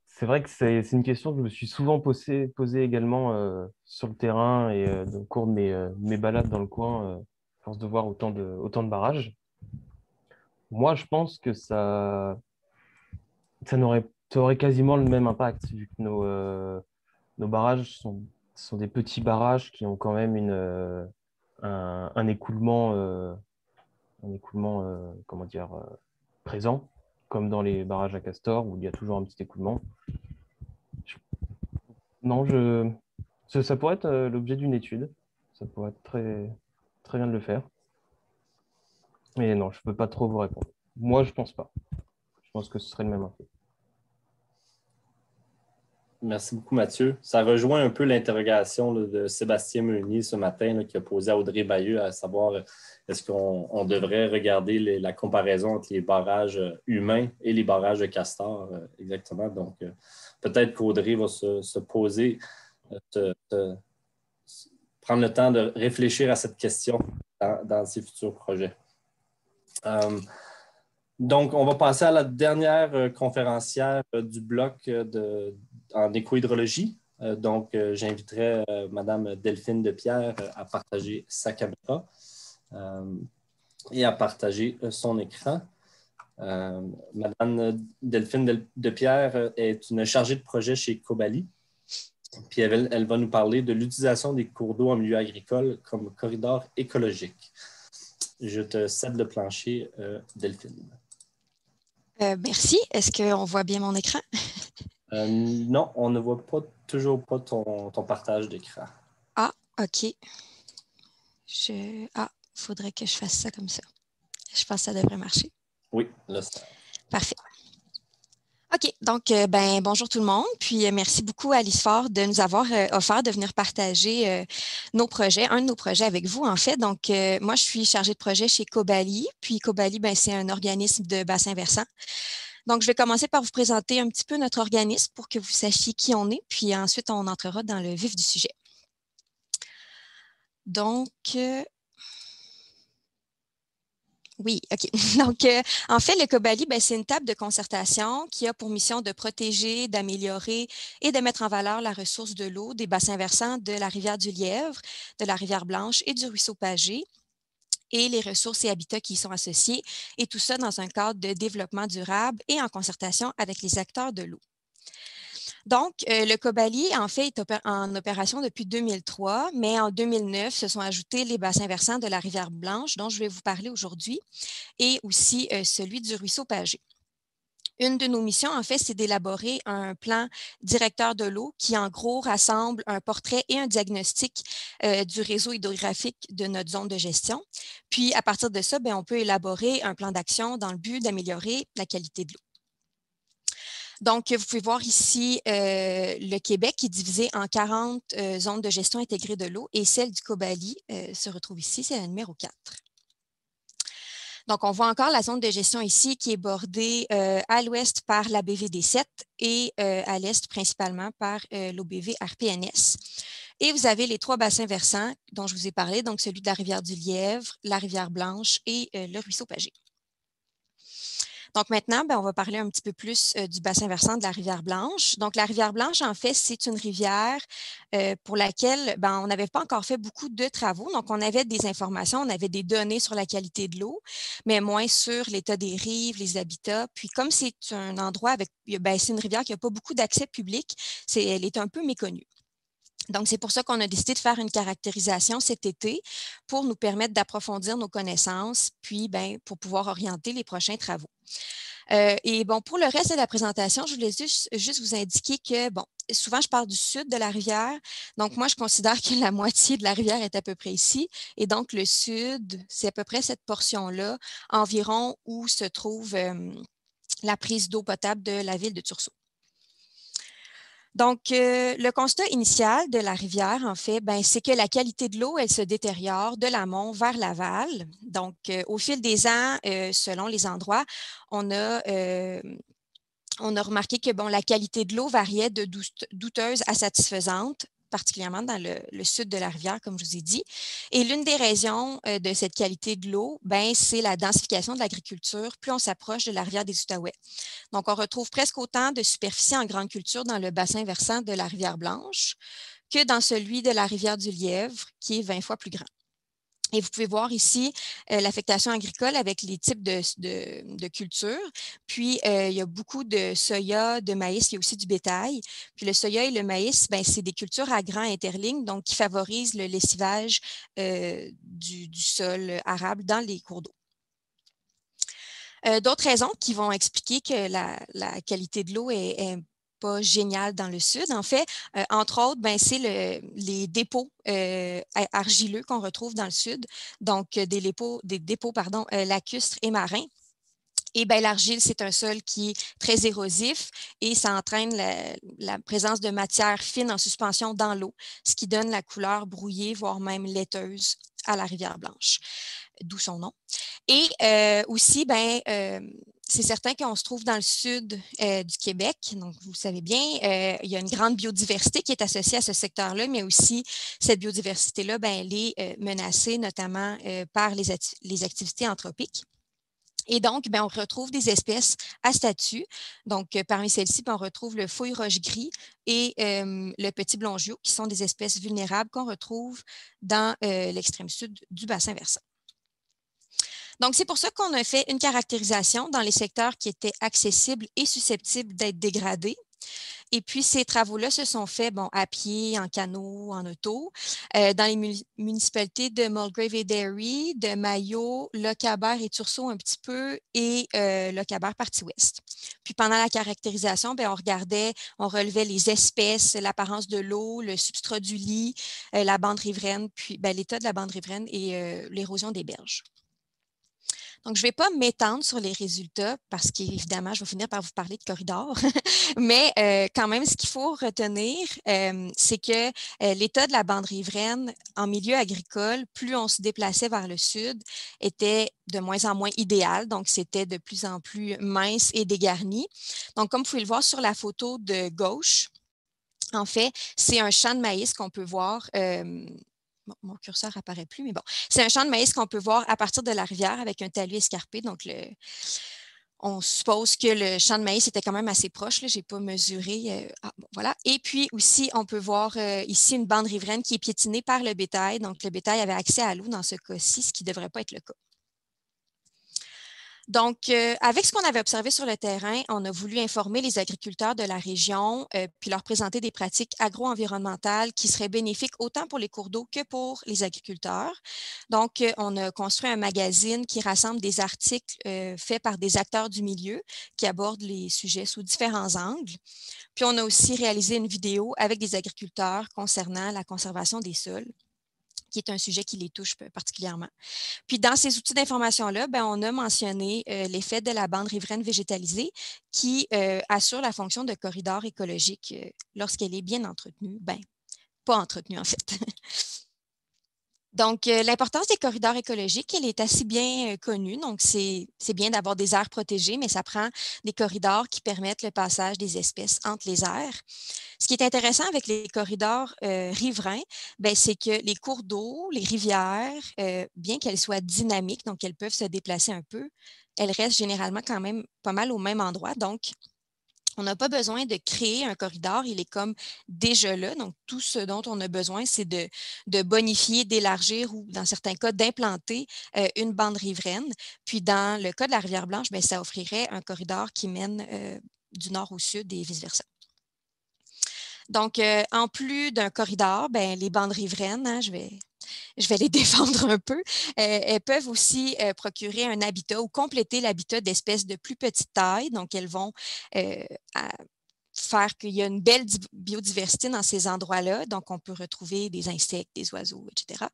C'est vrai que c'est une question que je me suis souvent posée également sur le terrain et au cours de mes balades dans le coin, à force de voir autant de barrages. Moi, je pense que ça aurait quasiment le même impact, vu que nos barrages sont des petits barrages qui ont quand même un écoulement, comment dire, présent, comme dans les barrages à Castor, où il y a toujours un petit écoulement. Non, ça pourrait être l'objet d'une étude. Ça pourrait être très, très bien de le faire. Mais non, je ne peux pas trop vous répondre. Moi, je pense pas. Je pense que ce serait le même effet. Merci beaucoup, Mathieu. Ça rejoint un peu l'interrogation de Sébastien Meunier ce matin, là, qui a posé à Audrey Bayeux à savoir est-ce qu'on devrait regarder la comparaison entre les barrages humains et les barrages de Castor exactement. Donc, peut-être qu'Audrey va se poser, prendre le temps de réfléchir à cette question dans ses futurs projets. Donc, on va passer à la dernière conférencière du bloc en écohydrologie. Donc, j'inviterai Mme Delphine Depierre à partager sa caméra et à partager son écran. Mme Delphine Depierre est une chargée de projet chez Cobali. Puis elle va nous parler de l'utilisation des cours d'eau en milieu agricole comme corridor écologique. Je te cède le plancher, Delphine. Merci. Est-ce qu'on voit bien mon écran? Non, on ne voit toujours pas ton partage d'écran. Ah, OK. Il faudrait que je fasse ça comme ça. Je pense que ça devrait marcher. Oui, là, ça. Parfait. OK, donc, bonjour tout le monde. Puis, merci beaucoup à l'ISFOR de nous avoir offert de venir partager nos projets, un de nos projets avec vous, en fait. Donc, moi, je suis chargée de projet chez Cobali. Puis, Cobali, c'est un organisme de bassin versant. Donc, je vais commencer par vous présenter un petit peu notre organisme pour que vous sachiez qui on est. Puis, ensuite, on entrera dans le vif du sujet. Donc, Oui, OK. Donc, en fait, le COBALI, c'est une table de concertation qui a pour mission de protéger, d'améliorer et de mettre en valeur la ressource de l'eau des bassins versants de la rivière du Lièvre, de la rivière Blanche et du ruisseau Pagé, et les ressources et habitats qui y sont associés, et tout ça dans un cadre de développement durable et en concertation avec les acteurs de l'eau. Donc, le COBALI, en fait, est en opération depuis 2003, mais en 2009, se sont ajoutés les bassins versants de la rivière Blanche, dont je vais vous parler aujourd'hui, et aussi celui du ruisseau Pagé. Une de nos missions, en fait, c'est d'élaborer un plan directeur de l'eau qui, en gros, rassemble un portrait et un diagnostic du réseau hydrographique de notre zone de gestion. Puis, à partir de ça, on peut élaborer un plan d'action dans le but d'améliorer la qualité de l'eau. Donc, vous pouvez voir ici le Québec qui est divisé en 40 zones de gestion intégrée de l'eau et celle du COBALI se retrouve ici, c'est la numéro 4. Donc, on voit encore la zone de gestion ici qui est bordée à l'ouest par la BVD 7 et à l'est principalement par l'OBV RPNS. Et vous avez les 3 bassins versants dont je vous ai parlé, donc celui de la rivière du Lièvre, la rivière Blanche et le ruisseau Pagé. Donc maintenant, on va parler un petit peu plus du bassin versant de la rivière Blanche. Donc la rivière Blanche, en fait, c'est une rivière pour laquelle on n'avait pas encore fait beaucoup de travaux. Donc on avait des informations, on avait des données sur la qualité de l'eau, mais moins sur l'état des rives, les habitats. Puis comme c'est un endroit avec, c'est une rivière qui n'a pas beaucoup d'accès public, elle est un peu méconnue. Donc, c'est pour ça qu'on a décidé de faire une caractérisation cet été pour nous permettre d'approfondir nos connaissances, puis pour pouvoir orienter les prochains travaux. Et pour le reste de la présentation, je voulais juste vous indiquer que, souvent je parle du sud de la rivière, donc moi je considère que la moitié de la rivière est à peu près ici, et donc le sud, c'est à peu près cette portion-là, environ où se trouve la prise d'eau potable de la ville de Tursault. Donc, le constat initial de la rivière, en fait, c'est que la qualité de l'eau, elle se détériore de l'amont vers l'aval. Donc, au fil des ans, selon les endroits, on a remarqué que la qualité de l'eau variait de douteuse à satisfaisante, particulièrement dans le sud de la rivière, comme je vous ai dit. Et l'une des raisons de cette qualité de l'eau, c'est la densification de l'agriculture, plus on s'approche de la rivière des Outaouais. Donc, on retrouve presque autant de superficie en grande culture dans le bassin versant de la rivière Blanche que dans celui de la rivière du Lièvre, qui est 20 fois plus grand. Et vous pouvez voir ici l'affectation agricole avec les types de cultures. Puis, il y a beaucoup de soya, de maïs, il y a aussi du bétail. Puis, le soya et le maïs, c'est des cultures à grains interlignes, donc qui favorisent le lessivage du sol arable dans les cours d'eau. D'autres raisons qui vont expliquer que la qualité de l'eau est pas génial dans le sud. En fait, entre autres, c'est les dépôts argileux qu'on retrouve dans le sud, donc des dépôts lacustres et marins. Et l'argile, c'est un sol qui est très érosif et ça entraîne la présence de matières fines en suspension dans l'eau, ce qui donne la couleur brouillée, voire même laiteuse à la rivière Blanche, d'où son nom. Et aussi, c'est certain qu'on se trouve dans le sud du Québec, donc vous le savez bien, il y a une grande biodiversité qui est associée à ce secteur-là, mais aussi cette biodiversité-là, elle est menacée notamment par les activités anthropiques. Et donc, on retrouve des espèces à statut. Donc, parmi celles-ci, on retrouve le fouille roche gris et le petit blongiot, qui sont des espèces vulnérables qu'on retrouve dans l'extrême sud du bassin versant. Donc, c'est pour ça qu'on a fait une caractérisation dans les secteurs qui étaient accessibles et susceptibles d'être dégradés. Et puis, ces travaux-là se sont faits à pied, en canot, en auto, dans les municipalités de Mulgrave et Derry, de Mayo, Lochabert et Tursault un petit peu, et Lochabert partie ouest. Puis, pendant la caractérisation, on relevait les espèces, l'apparence de l'eau, le substrat du lit, la bande riveraine, puis l'état de la bande riveraine et l'érosion des berges. Donc, je ne vais pas m'étendre sur les résultats parce qu'évidemment, je vais finir par vous parler de corridors. Mais quand même, ce qu'il faut retenir, c'est que l'état de la bande riveraine en milieu agricole, plus on se déplaçait vers le sud, était de moins en moins idéal. Donc, c'était de plus en plus mince et dégarni. Donc, comme vous pouvez le voir sur la photo de gauche, en fait, c'est un champ de maïs qu'on peut voir mon curseur n'apparaît plus, mais bon. C'est un champ de maïs qu'on peut voir à partir de la rivière avec un talus escarpé. Donc, on suppose que le champ de maïs était quand même assez proche. Je n'ai pas mesuré. Bon, voilà. Et puis aussi, on peut voir ici une bande riveraine qui est piétinée par le bétail. Donc, le bétail avait accès à l'eau dans ce cas-ci, ce qui ne devrait pas être le cas. Donc, avec ce qu'on avait observé sur le terrain, on a voulu informer les agriculteurs de la région puis leur présenter des pratiques agro-environnementales qui seraient bénéfiques autant pour les cours d'eau que pour les agriculteurs. Donc, on a construit un magazine qui rassemble des articles faits par des acteurs du milieu qui abordent les sujets sous différents angles. Puis, on a aussi réalisé une vidéo avec des agriculteurs concernant la conservation des sols, qui est un sujet qui les touche particulièrement. Puis, dans ces outils d'information-là, on a mentionné l'effet de la bande riveraine végétalisée qui assure la fonction de corridor écologique lorsqu'elle est bien entretenue. Pas entretenue, en fait. Donc, l'importance des corridors écologiques, elle est assez bien connue. Donc, c'est bien d'avoir des aires protégées, mais ça prend des corridors qui permettent le passage des espèces entre les aires. Ce qui est intéressant avec les corridors riverains, c'est que les cours d'eau, les rivières, bien qu'elles soient dynamiques, donc elles peuvent se déplacer un peu, elles restent généralement quand même pas mal au même endroit. Donc, on n'a pas besoin de créer un corridor, il est comme déjà là. Donc, tout ce dont on a besoin, c'est de bonifier, d'élargir ou, dans certains cas, d'implanter une bande riveraine. Puis, dans le cas de la Rivière-Blanche, ça offrirait un corridor qui mène du nord au sud et vice-versa. Donc, en plus d'un corridor, les bandes riveraines, hein, je vais les défendre un peu, elles peuvent aussi procurer un habitat ou compléter l'habitat d'espèces de plus petite taille. Donc, elles vont faire qu'il y a une belle biodiversité dans ces endroits-là. Donc, on peut retrouver des insectes, des oiseaux, etc.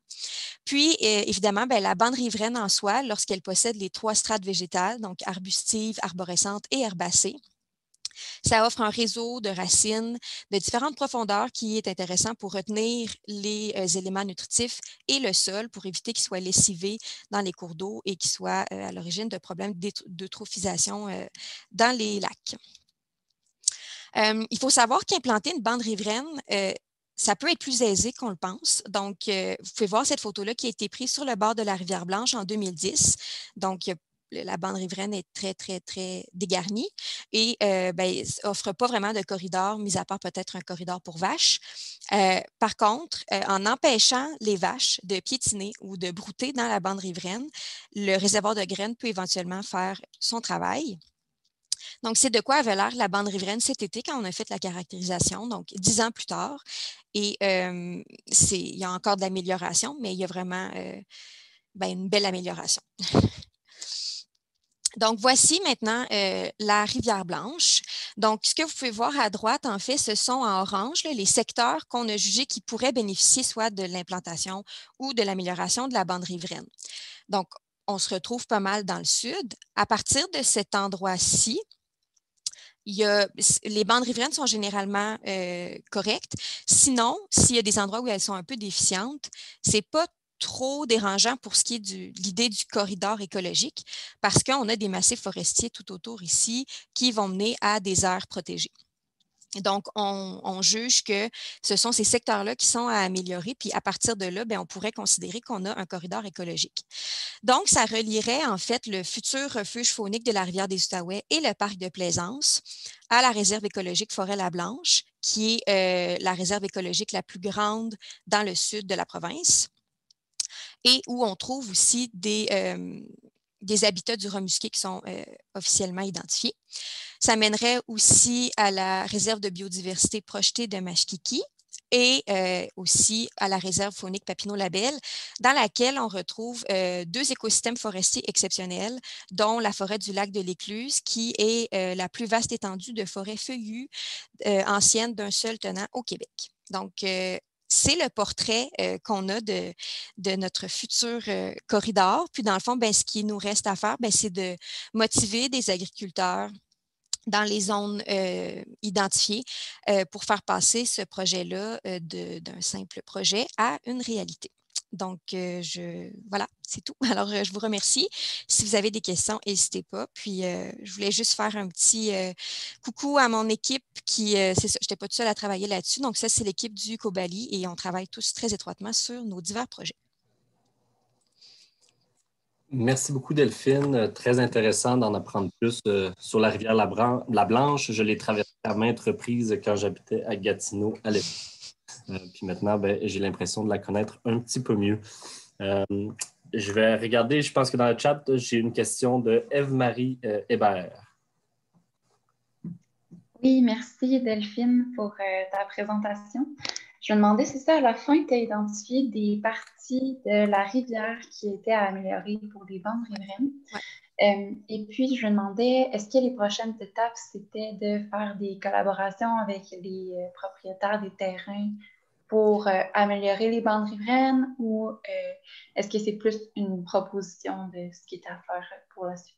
Puis, évidemment, la bande riveraine en soi, lorsqu'elle possède les 3 strates végétales, donc arbustive, arborescente et herbacée, ça offre un réseau de racines de différentes profondeurs qui est intéressant pour retenir les éléments nutritifs et le sol pour éviter qu'ils soient lessivés dans les cours d'eau et qu'ils soient à l'origine de problèmes d'eutrophisation dans les lacs. Il faut savoir qu'implanter une bande riveraine, ça peut être plus aisé qu'on le pense. Donc, vous pouvez voir cette photo-là qui a été prise sur le bord de la Rivière-Blanche en 2010. Donc, la bande riveraine est très, très, très dégarnie et n'offre pas vraiment de corridor, mis à part peut-être un corridor pour vaches. Par contre, en empêchant les vaches de piétiner ou de brouter dans la bande riveraine, le réservoir de graines peut éventuellement faire son travail. Donc, c'est de quoi avait l'air la bande riveraine cet été quand on a fait la caractérisation, donc 10 ans plus tard. Et il y a encore de l'amélioration, mais il y a vraiment une belle amélioration. Donc, voici maintenant la Rivière-Blanche. Donc, ce que vous pouvez voir à droite, en fait, ce sont en orange les secteurs qu'on a jugés qui pourraient bénéficier soit de l'implantation ou de l'amélioration de la bande riveraine. Donc, on se retrouve pas mal dans le sud. À partir de cet endroit-ci, les bandes riveraines sont généralement correctes. Sinon, s'il y a des endroits où elles sont un peu déficientes, ce n'est pas trop dérangeant pour ce qui est de l'idée du corridor écologique parce qu'on a des massifs forestiers tout autour ici qui vont mener à des aires protégées. Donc, on juge que ce sont ces secteurs-là qui sont à améliorer, puis à partir de là, on pourrait considérer qu'on a un corridor écologique. Donc, ça relierait en fait le futur refuge faunique de la rivière des Outaouais et le parc de Plaisance à la réserve écologique Forêt-la-Blanche, qui est la réserve écologique la plus grande dans le sud de la province et où on trouve aussi des habitats du rat musqué qui sont officiellement identifiés. Ça mènerait aussi à la réserve de biodiversité projetée de Mashkiki et aussi à la réserve faunique Papineau-Labelle, dans laquelle on retrouve 2 écosystèmes forestiers exceptionnels, dont la forêt du lac de l'Écluse, qui est la plus vaste étendue de forêt feuillue ancienne d'un seul tenant au Québec. Donc, c'est le portrait qu'on a de notre futur corridor. Puis, dans le fond, ce qui nous reste à faire, c'est de motiver des agriculteurs dans les zones identifiées pour faire passer ce projet-là d'un simple projet à une réalité. Donc, voilà, c'est tout. Alors, je vous remercie. Si vous avez des questions, n'hésitez pas. Puis, je voulais juste faire un petit coucou à mon équipe qui, c'est ça, je n'étais pas toute seule à travailler là-dessus. Donc, ça, c'est l'équipe du Cobali et on travaille tous très étroitement sur nos divers projets. Merci beaucoup, Delphine. Très intéressant d'en apprendre plus sur la rivière La Blanche. Je l'ai traversée à maintes reprises quand j'habitais à Gatineau à l'époque. Puis maintenant, j'ai l'impression de la connaître un petit peu mieux. Je vais regarder, je pense que dans le chat, j'ai une question de Ève-Marie Hébert. Oui, merci Delphine pour ta présentation. Je me demandais, c'est ça, à la fin, tu as identifié des parties de la rivière qui étaient à améliorer pour les bandes riveraines. Ouais. Et puis, je me demandais, est-ce que les prochaines étapes, c'était de faire des collaborations avec les propriétaires des terrains pour améliorer les bandes riveraines ou est-ce que c'est plus une proposition de ce qui est à faire pour la suite?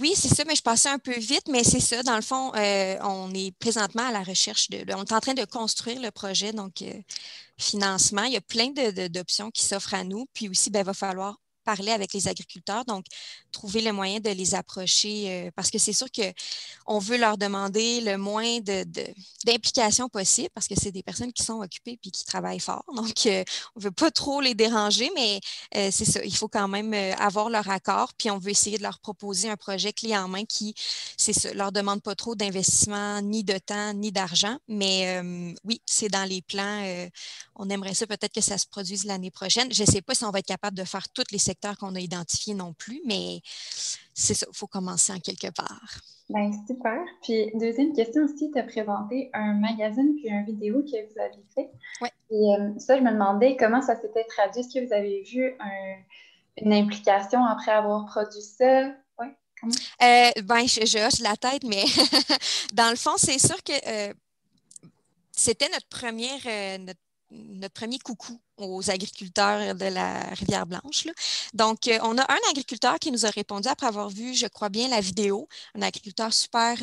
Oui, c'est ça, mais je passais un peu vite, mais c'est ça. Dans le fond, on est présentement à la recherche on est en train de construire le projet, donc financement. Il y a plein d'options qui s'offrent à nous. Puis aussi, il va falloir parler avec les agriculteurs, donc trouver le moyen de les approcher parce que c'est sûr qu'on veut leur demander le moins d'implication possible parce que c'est des personnes qui sont occupées puis qui travaillent fort. Donc, on ne veut pas trop les déranger, mais c'est ça, il faut quand même avoir leur accord puis on veut essayer de leur proposer un projet clé en main qui, c'est ça, leur demande pas trop d'investissement, ni de temps, ni d'argent. Mais oui, c'est dans les plans. On aimerait ça peut-être que ça se produise l'année prochaine. Je ne sais pas si on va être capable de faire tous les secteurs qu'on a identifiés non plus, mais c'est ça, il faut commencer en quelque part. Bien, super. Puis, deuxième question aussi, tu as présenté un magazine puis une vidéo que vous avez fait. Oui. Et ça, je me demandais comment ça s'était traduit. Est-ce que vous avez vu une implication après avoir produit ça? Oui, comment? Je hoche la tête, mais dans le fond, c'est sûr que c'était notre premier coucou aux agriculteurs de la Rivière-Blanche. Donc, on a un agriculteur qui nous a répondu après avoir vu, je crois bien, la vidéo. Un agriculteur super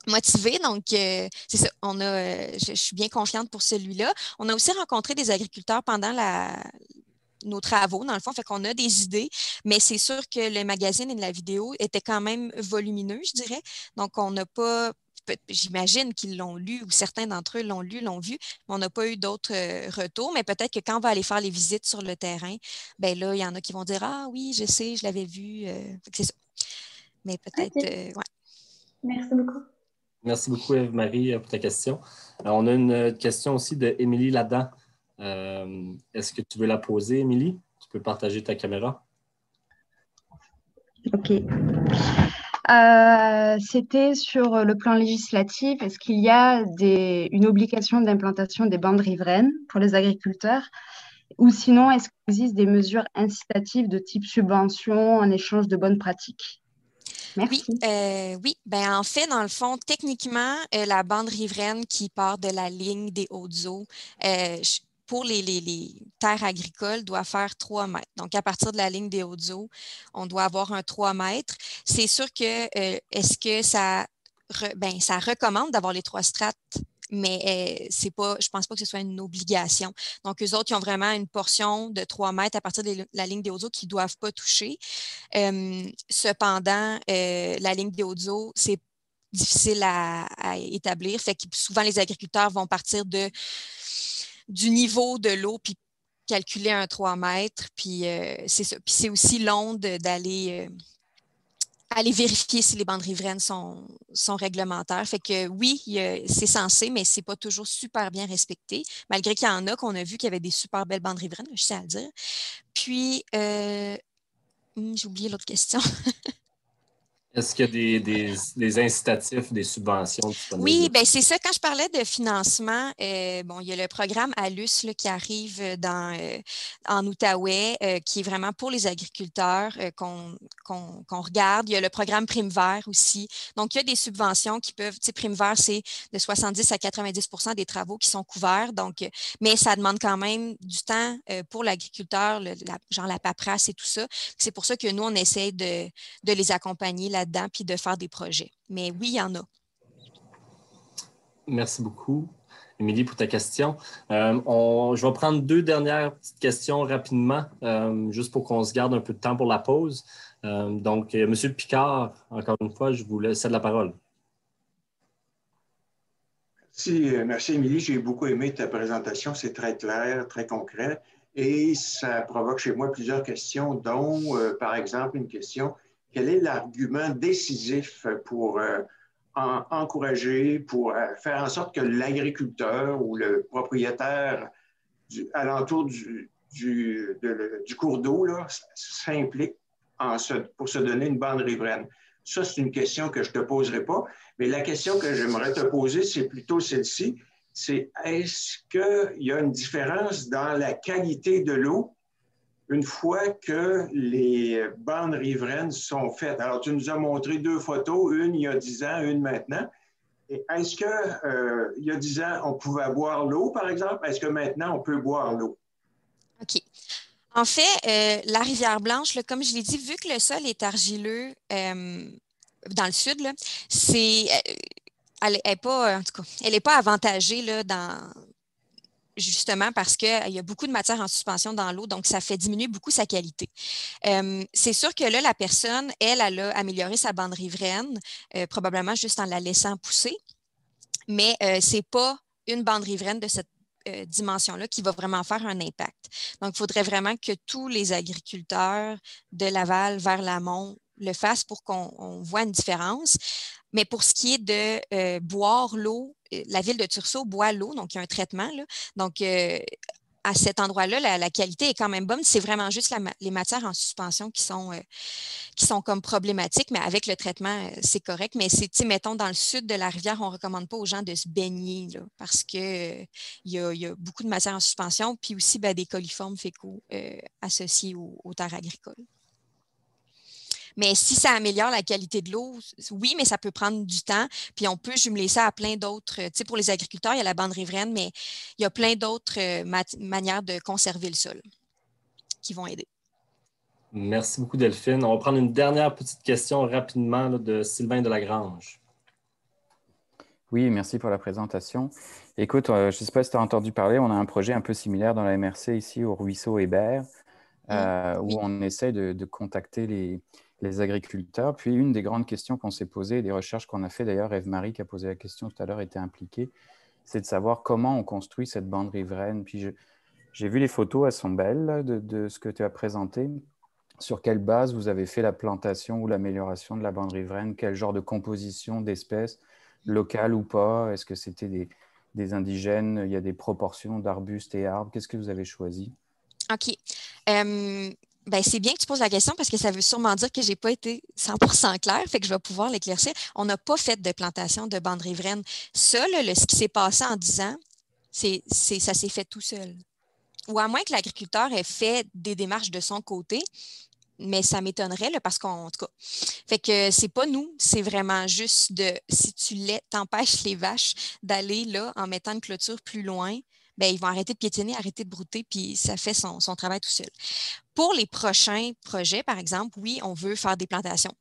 motivé. Donc, c'est ça. Je suis bien confiante pour celui-là. On a aussi rencontré des agriculteurs pendant nos travaux, dans le fond, fait qu'on a des idées, mais c'est sûr que le magazine et la vidéo étaient quand même volumineux, je dirais. Donc, on n'a pas... J'imagine qu'ils l'ont lu ou certains d'entre eux l'ont lu, l'ont vu, mais on n'a pas eu d'autres retours. Mais peut-être que quand on va aller faire les visites sur le terrain, ben là, il y en a qui vont dire « Ah oui, je sais, je l'avais vu. » C'est ça. Mais peut-être, ouais. Merci beaucoup. Merci beaucoup, Ève-Marie, pour ta question. Alors, on a une question aussi d'Émilie Ladan. Est-ce que tu veux la poser, Émilie? Tu peux partager ta caméra. OK. C'était sur le plan législatif. Est-ce qu'il y a une obligation d'implantation des bandes riveraines pour les agriculteurs? Ou sinon, est-ce qu'il existe des mesures incitatives de type subvention en échange de bonnes pratiques? Merci. Oui. En fait, dans le fond, techniquement, la bande riveraine qui part de la ligne des Hautes-Eaux, pour les terres agricoles, doit faire 3 mètres. Donc, à partir de la ligne des Hautes-Eaux, on doit avoir un 3 mètres. C'est sûr que, est-ce que ça recommande d'avoir les 3 strates? Mais je ne pense pas que ce soit une obligation. Donc, eux autres, ils ont vraiment une portion de 3 mètres à partir de la ligne des Hautes-Eaux qu'ils ne doivent pas toucher. Cependant, la ligne des Hautes-Eaux, c'est difficile à établir. Fait que souvent, les agriculteurs vont partir du niveau de l'eau puis calculer un 3 mètres. Puis c'est ça. Puis c'est aussi long d'aller aller vérifier si les bandes riveraines sont réglementaires. Fait que oui, c'est censé, mais ce n'est pas toujours super bien respecté, malgré qu'il y en a qu'on a vu qu'il y avait des super belles bandes riveraines, je sais à le dire. Puis, j'ai oublié l'autre question. Est-ce qu'il y a des incitatifs, des subventions disponibles? Oui, bien c'est ça. Quand je parlais de financement, il y a le programme ALUS là, qui arrive en Outaouais, qui est vraiment pour les agriculteurs qu'on regarde. Il y a le programme Prime Vert aussi. Donc, il y a des subventions qui peuvent, tu sais, Prime Vert, c'est de 70 à 90% des travaux qui sont couverts. Donc, mais ça demande quand même du temps pour l'agriculteur, genre la paperasse et tout ça. C'est pour ça que nous, on essaie de les accompagner là-dedans puis de faire des projets. Mais oui, il y en a. Merci beaucoup. Émilie, pour ta question. Je vais prendre 2 dernières petites questions rapidement, juste pour qu'on se garde un peu de temps pour la pause. Donc, M. Picard, encore une fois, je vous laisse la parole. Merci, Émilie. J'ai beaucoup aimé ta présentation. C'est très clair, très concret. Et ça provoque chez moi plusieurs questions, dont, par exemple, une question, quel est l'argument décisif pour encourager, pour faire en sorte que l'agriculteur ou le propriétaire alentour du cours d'eau s'implique pour se donner une bande riveraine? Ça, c'est une question que je ne te poserai pas, mais la question que j'aimerais te poser, c'est plutôt celle-ci. C'est est-ce qu'il y a une différence dans la qualité de l'eau une fois que les bandes riveraines sont faites? Alors, tu nous as montré 2 photos, une il y a 10 ans, une maintenant. Est-ce qu'il y a 10 ans, on pouvait boire l'eau, par exemple? Est-ce que maintenant, on peut boire l'eau? OK. En fait, la rivière Blanche, là, comme je l'ai dit, vu que le sol est argileux dans le sud, là, elle n'est pas, en tout cas, elle n'est pas avantagée là, justement parce qu'il y a beaucoup de matière en suspension dans l'eau, donc ça fait diminuer beaucoup sa qualité. C'est sûr que là, la personne, elle a amélioré sa bande riveraine, probablement juste en la laissant pousser, mais ce n'est pas une bande riveraine de cette dimension-là qui va vraiment faire un impact. Donc, il faudrait vraiment que tous les agriculteurs de l'aval vers l'amont le fassent pour qu'on voit une différence. Mais pour ce qui est de boire l'eau, la ville de Tursault boit l'eau, donc il y a un traitement. Là. Donc, à cet endroit-là, la qualité est quand même bonne. C'est vraiment juste les matières en suspension qui sont comme problématiques, mais avec le traitement, c'est correct. Mais mettons, dans le sud de la rivière, on ne recommande pas aux gens de se baigner là, parce qu'il y a beaucoup de matières en suspension, puis aussi des coliformes fécaux associés aux terres agricoles. Mais si ça améliore la qualité de l'eau, oui, mais ça peut prendre du temps. Puis on peut jumeler ça à plein d'autres. Tu sais, pour les agriculteurs, il y a la bande riveraine, mais il y a plein d'autres manières de conserver le sol qui vont aider. Merci beaucoup, Delphine. On va prendre une dernière petite question rapidement là, de Sylvain Delagrange. Oui, merci pour la présentation. Écoute, je ne sais pas si tu as entendu parler, on a un projet un peu similaire dans la MRC ici au Ruisseau Hébert, où on essaie de contacter les agriculteurs. Puis, une des grandes questions qu'on s'est posées, des recherches qu'on a fait, d'ailleurs, Ève-Marie qui a posé la question tout à l'heure était impliquée, c'est de savoir comment on construit cette bande riveraine. Puis, j'ai vu les photos, elles sont belles là, de ce que tu as présenté. Sur quelle base vous avez fait la plantation ou l'amélioration de la bande riveraine? Quel genre de composition d'espèces, locales ou pas? Est-ce que c'était des indigènes? Il y a des proportions d'arbustes et arbres. Qu'est-ce que vous avez choisi? OK. C'est bien que tu poses la question parce que ça veut sûrement dire que je n'ai pas été 100% claire, fait que je vais pouvoir l'éclaircir. On n'a pas fait de plantation de bande riveraine. Ça, ce qui s'est passé en 10 ans, ça s'est fait tout seul. Ou à moins que l'agriculteur ait fait des démarches de son côté, mais ça m'étonnerait là, parce qu'en tout cas, fait que c'est pas nous, c'est vraiment juste si tu t'empêches les vaches d'aller là en mettant une clôture plus loin, ils vont arrêter de piétiner, arrêter de brouter, puis ça fait son travail tout seul. Pour les prochains projets, par exemple, oui, on veut faire des plantations.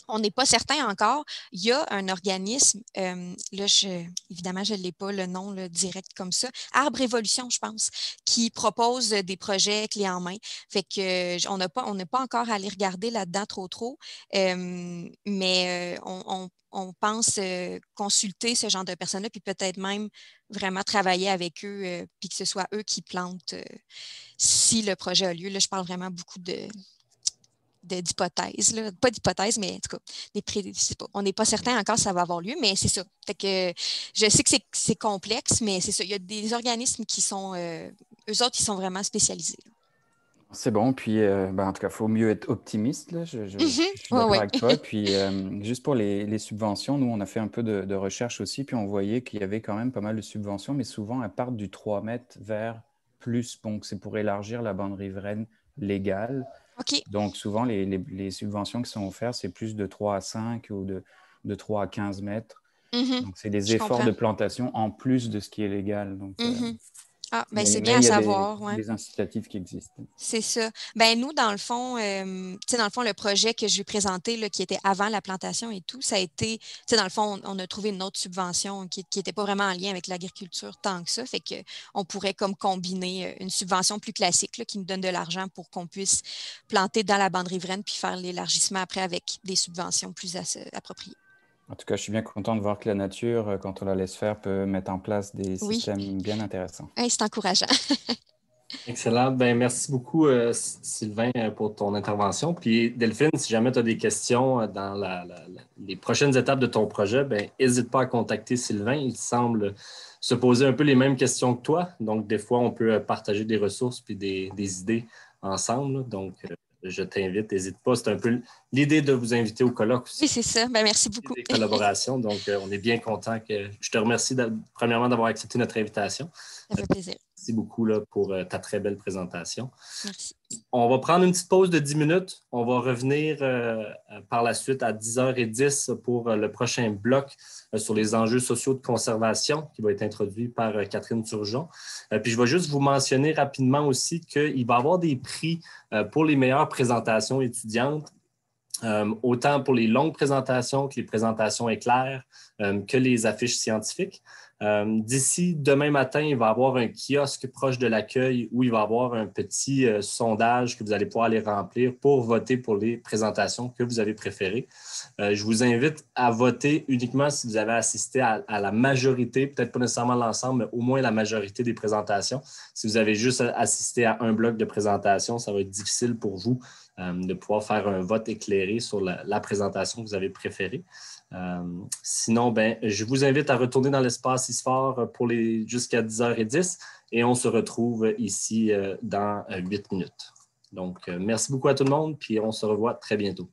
On n'est pas certain encore. Il y a un organisme, évidemment, je ne l'ai pas le nom direct comme ça, Arbre Évolution, je pense, qui propose des projets clés en main. Fait que on n'est pas encore allé regarder là-dedans trop, mais on pense consulter ce genre de personnes-là, puis peut-être même vraiment travailler avec eux, puis que ce soit eux qui plantent si le projet a lieu. Là, je parle vraiment beaucoup d'hypothèses, là. Pas d'hypothèses, mais en tout cas, on n'est pas certain encore si ça va avoir lieu, mais c'est ça. Fait que je sais que c'est complexe, mais c'est ça. Il y a des organismes qui sont, eux autres, ils sont vraiment spécialisés. C'est bon, puis en tout cas, il faut mieux être optimiste, là. Je suis d'accord avec toi. Puis juste pour les subventions, nous, on a fait un peu de recherche aussi, puis on voyait qu'il y avait quand même pas mal de subventions, mais souvent, elles partent du 3 mètres vers plus. Donc, c'est pour élargir la bande riveraine légale. Okay. Donc, souvent, les subventions qui sont offertes, c'est plus de 3 à 5 ou de 3 à 15 mètres. Donc, c'est des efforts de plantation en plus de ce qui est légal. Donc, Ah, ben c'est bien à savoir. Ouais. Des incitatifs qui existent. C'est ça. Ben nous, dans le fond, le projet que je vais présenter, là, qui était avant la plantation et tout, ça a été, dans le fond, on a trouvé une autre subvention qui n'était pas vraiment en lien avec l'agriculture tant que ça. Fait qu'on pourrait comme combiner une subvention plus classique là, qui nous donne de l'argent pour qu'on puisse planter dans la bande riveraine puis faire l'élargissement après avec des subventions plus appropriées. En tout cas, je suis bien content de voir que la nature, quand on la laisse faire, peut mettre en place des systèmes bien intéressants. Oui, c'est encourageant. Excellent. Ben, merci beaucoup, Sylvain, pour ton intervention. Puis, Delphine, si jamais tu as des questions dans les prochaines étapes de ton projet, n'hésite pas à contacter Sylvain. Il semble se poser un peu les mêmes questions que toi. Donc, des fois, on peut partager des ressources puis des idées ensemble. Donc, je t'invite, n'hésite pas. C'est un peu l'idée de vous inviter au colloque aussi. Oui, c'est ça. Ben, merci beaucoup. Des collaborations. Donc, on est bien content que je te remercie premièrement d'avoir accepté notre invitation. Ça fait plaisir. Merci beaucoup là, pour ta très belle présentation. Merci. On va prendre une petite pause de 10 minutes. On va revenir par la suite à 10h10 pour le prochain bloc sur les enjeux sociaux de conservation qui va être introduit par Catherine Turgeon. Puis je vais juste vous mentionner rapidement aussi qu'il va y avoir des prix pour les meilleures présentations étudiantes. Autant pour les longues présentations que les présentations éclairs, que les affiches scientifiques. D'ici demain matin, il va y avoir un kiosque proche de l'accueil où il va y avoir un petit sondage que vous allez pouvoir aller remplir pour voter pour les présentations que vous avez préférées. Je vous invite à voter uniquement si vous avez assisté à la majorité, peut-être pas nécessairement l'ensemble, mais au moins la majorité des présentations. Si vous avez juste assisté à un bloc de présentation, ça va être difficile pour vous de pouvoir faire un vote éclairé sur la présentation que vous avez préférée. Sinon, je vous invite à retourner dans l'espace ISFOR jusqu'à 10h10 et on se retrouve ici dans 8 minutes. Donc, merci beaucoup à tout le monde, puis on se revoit très bientôt.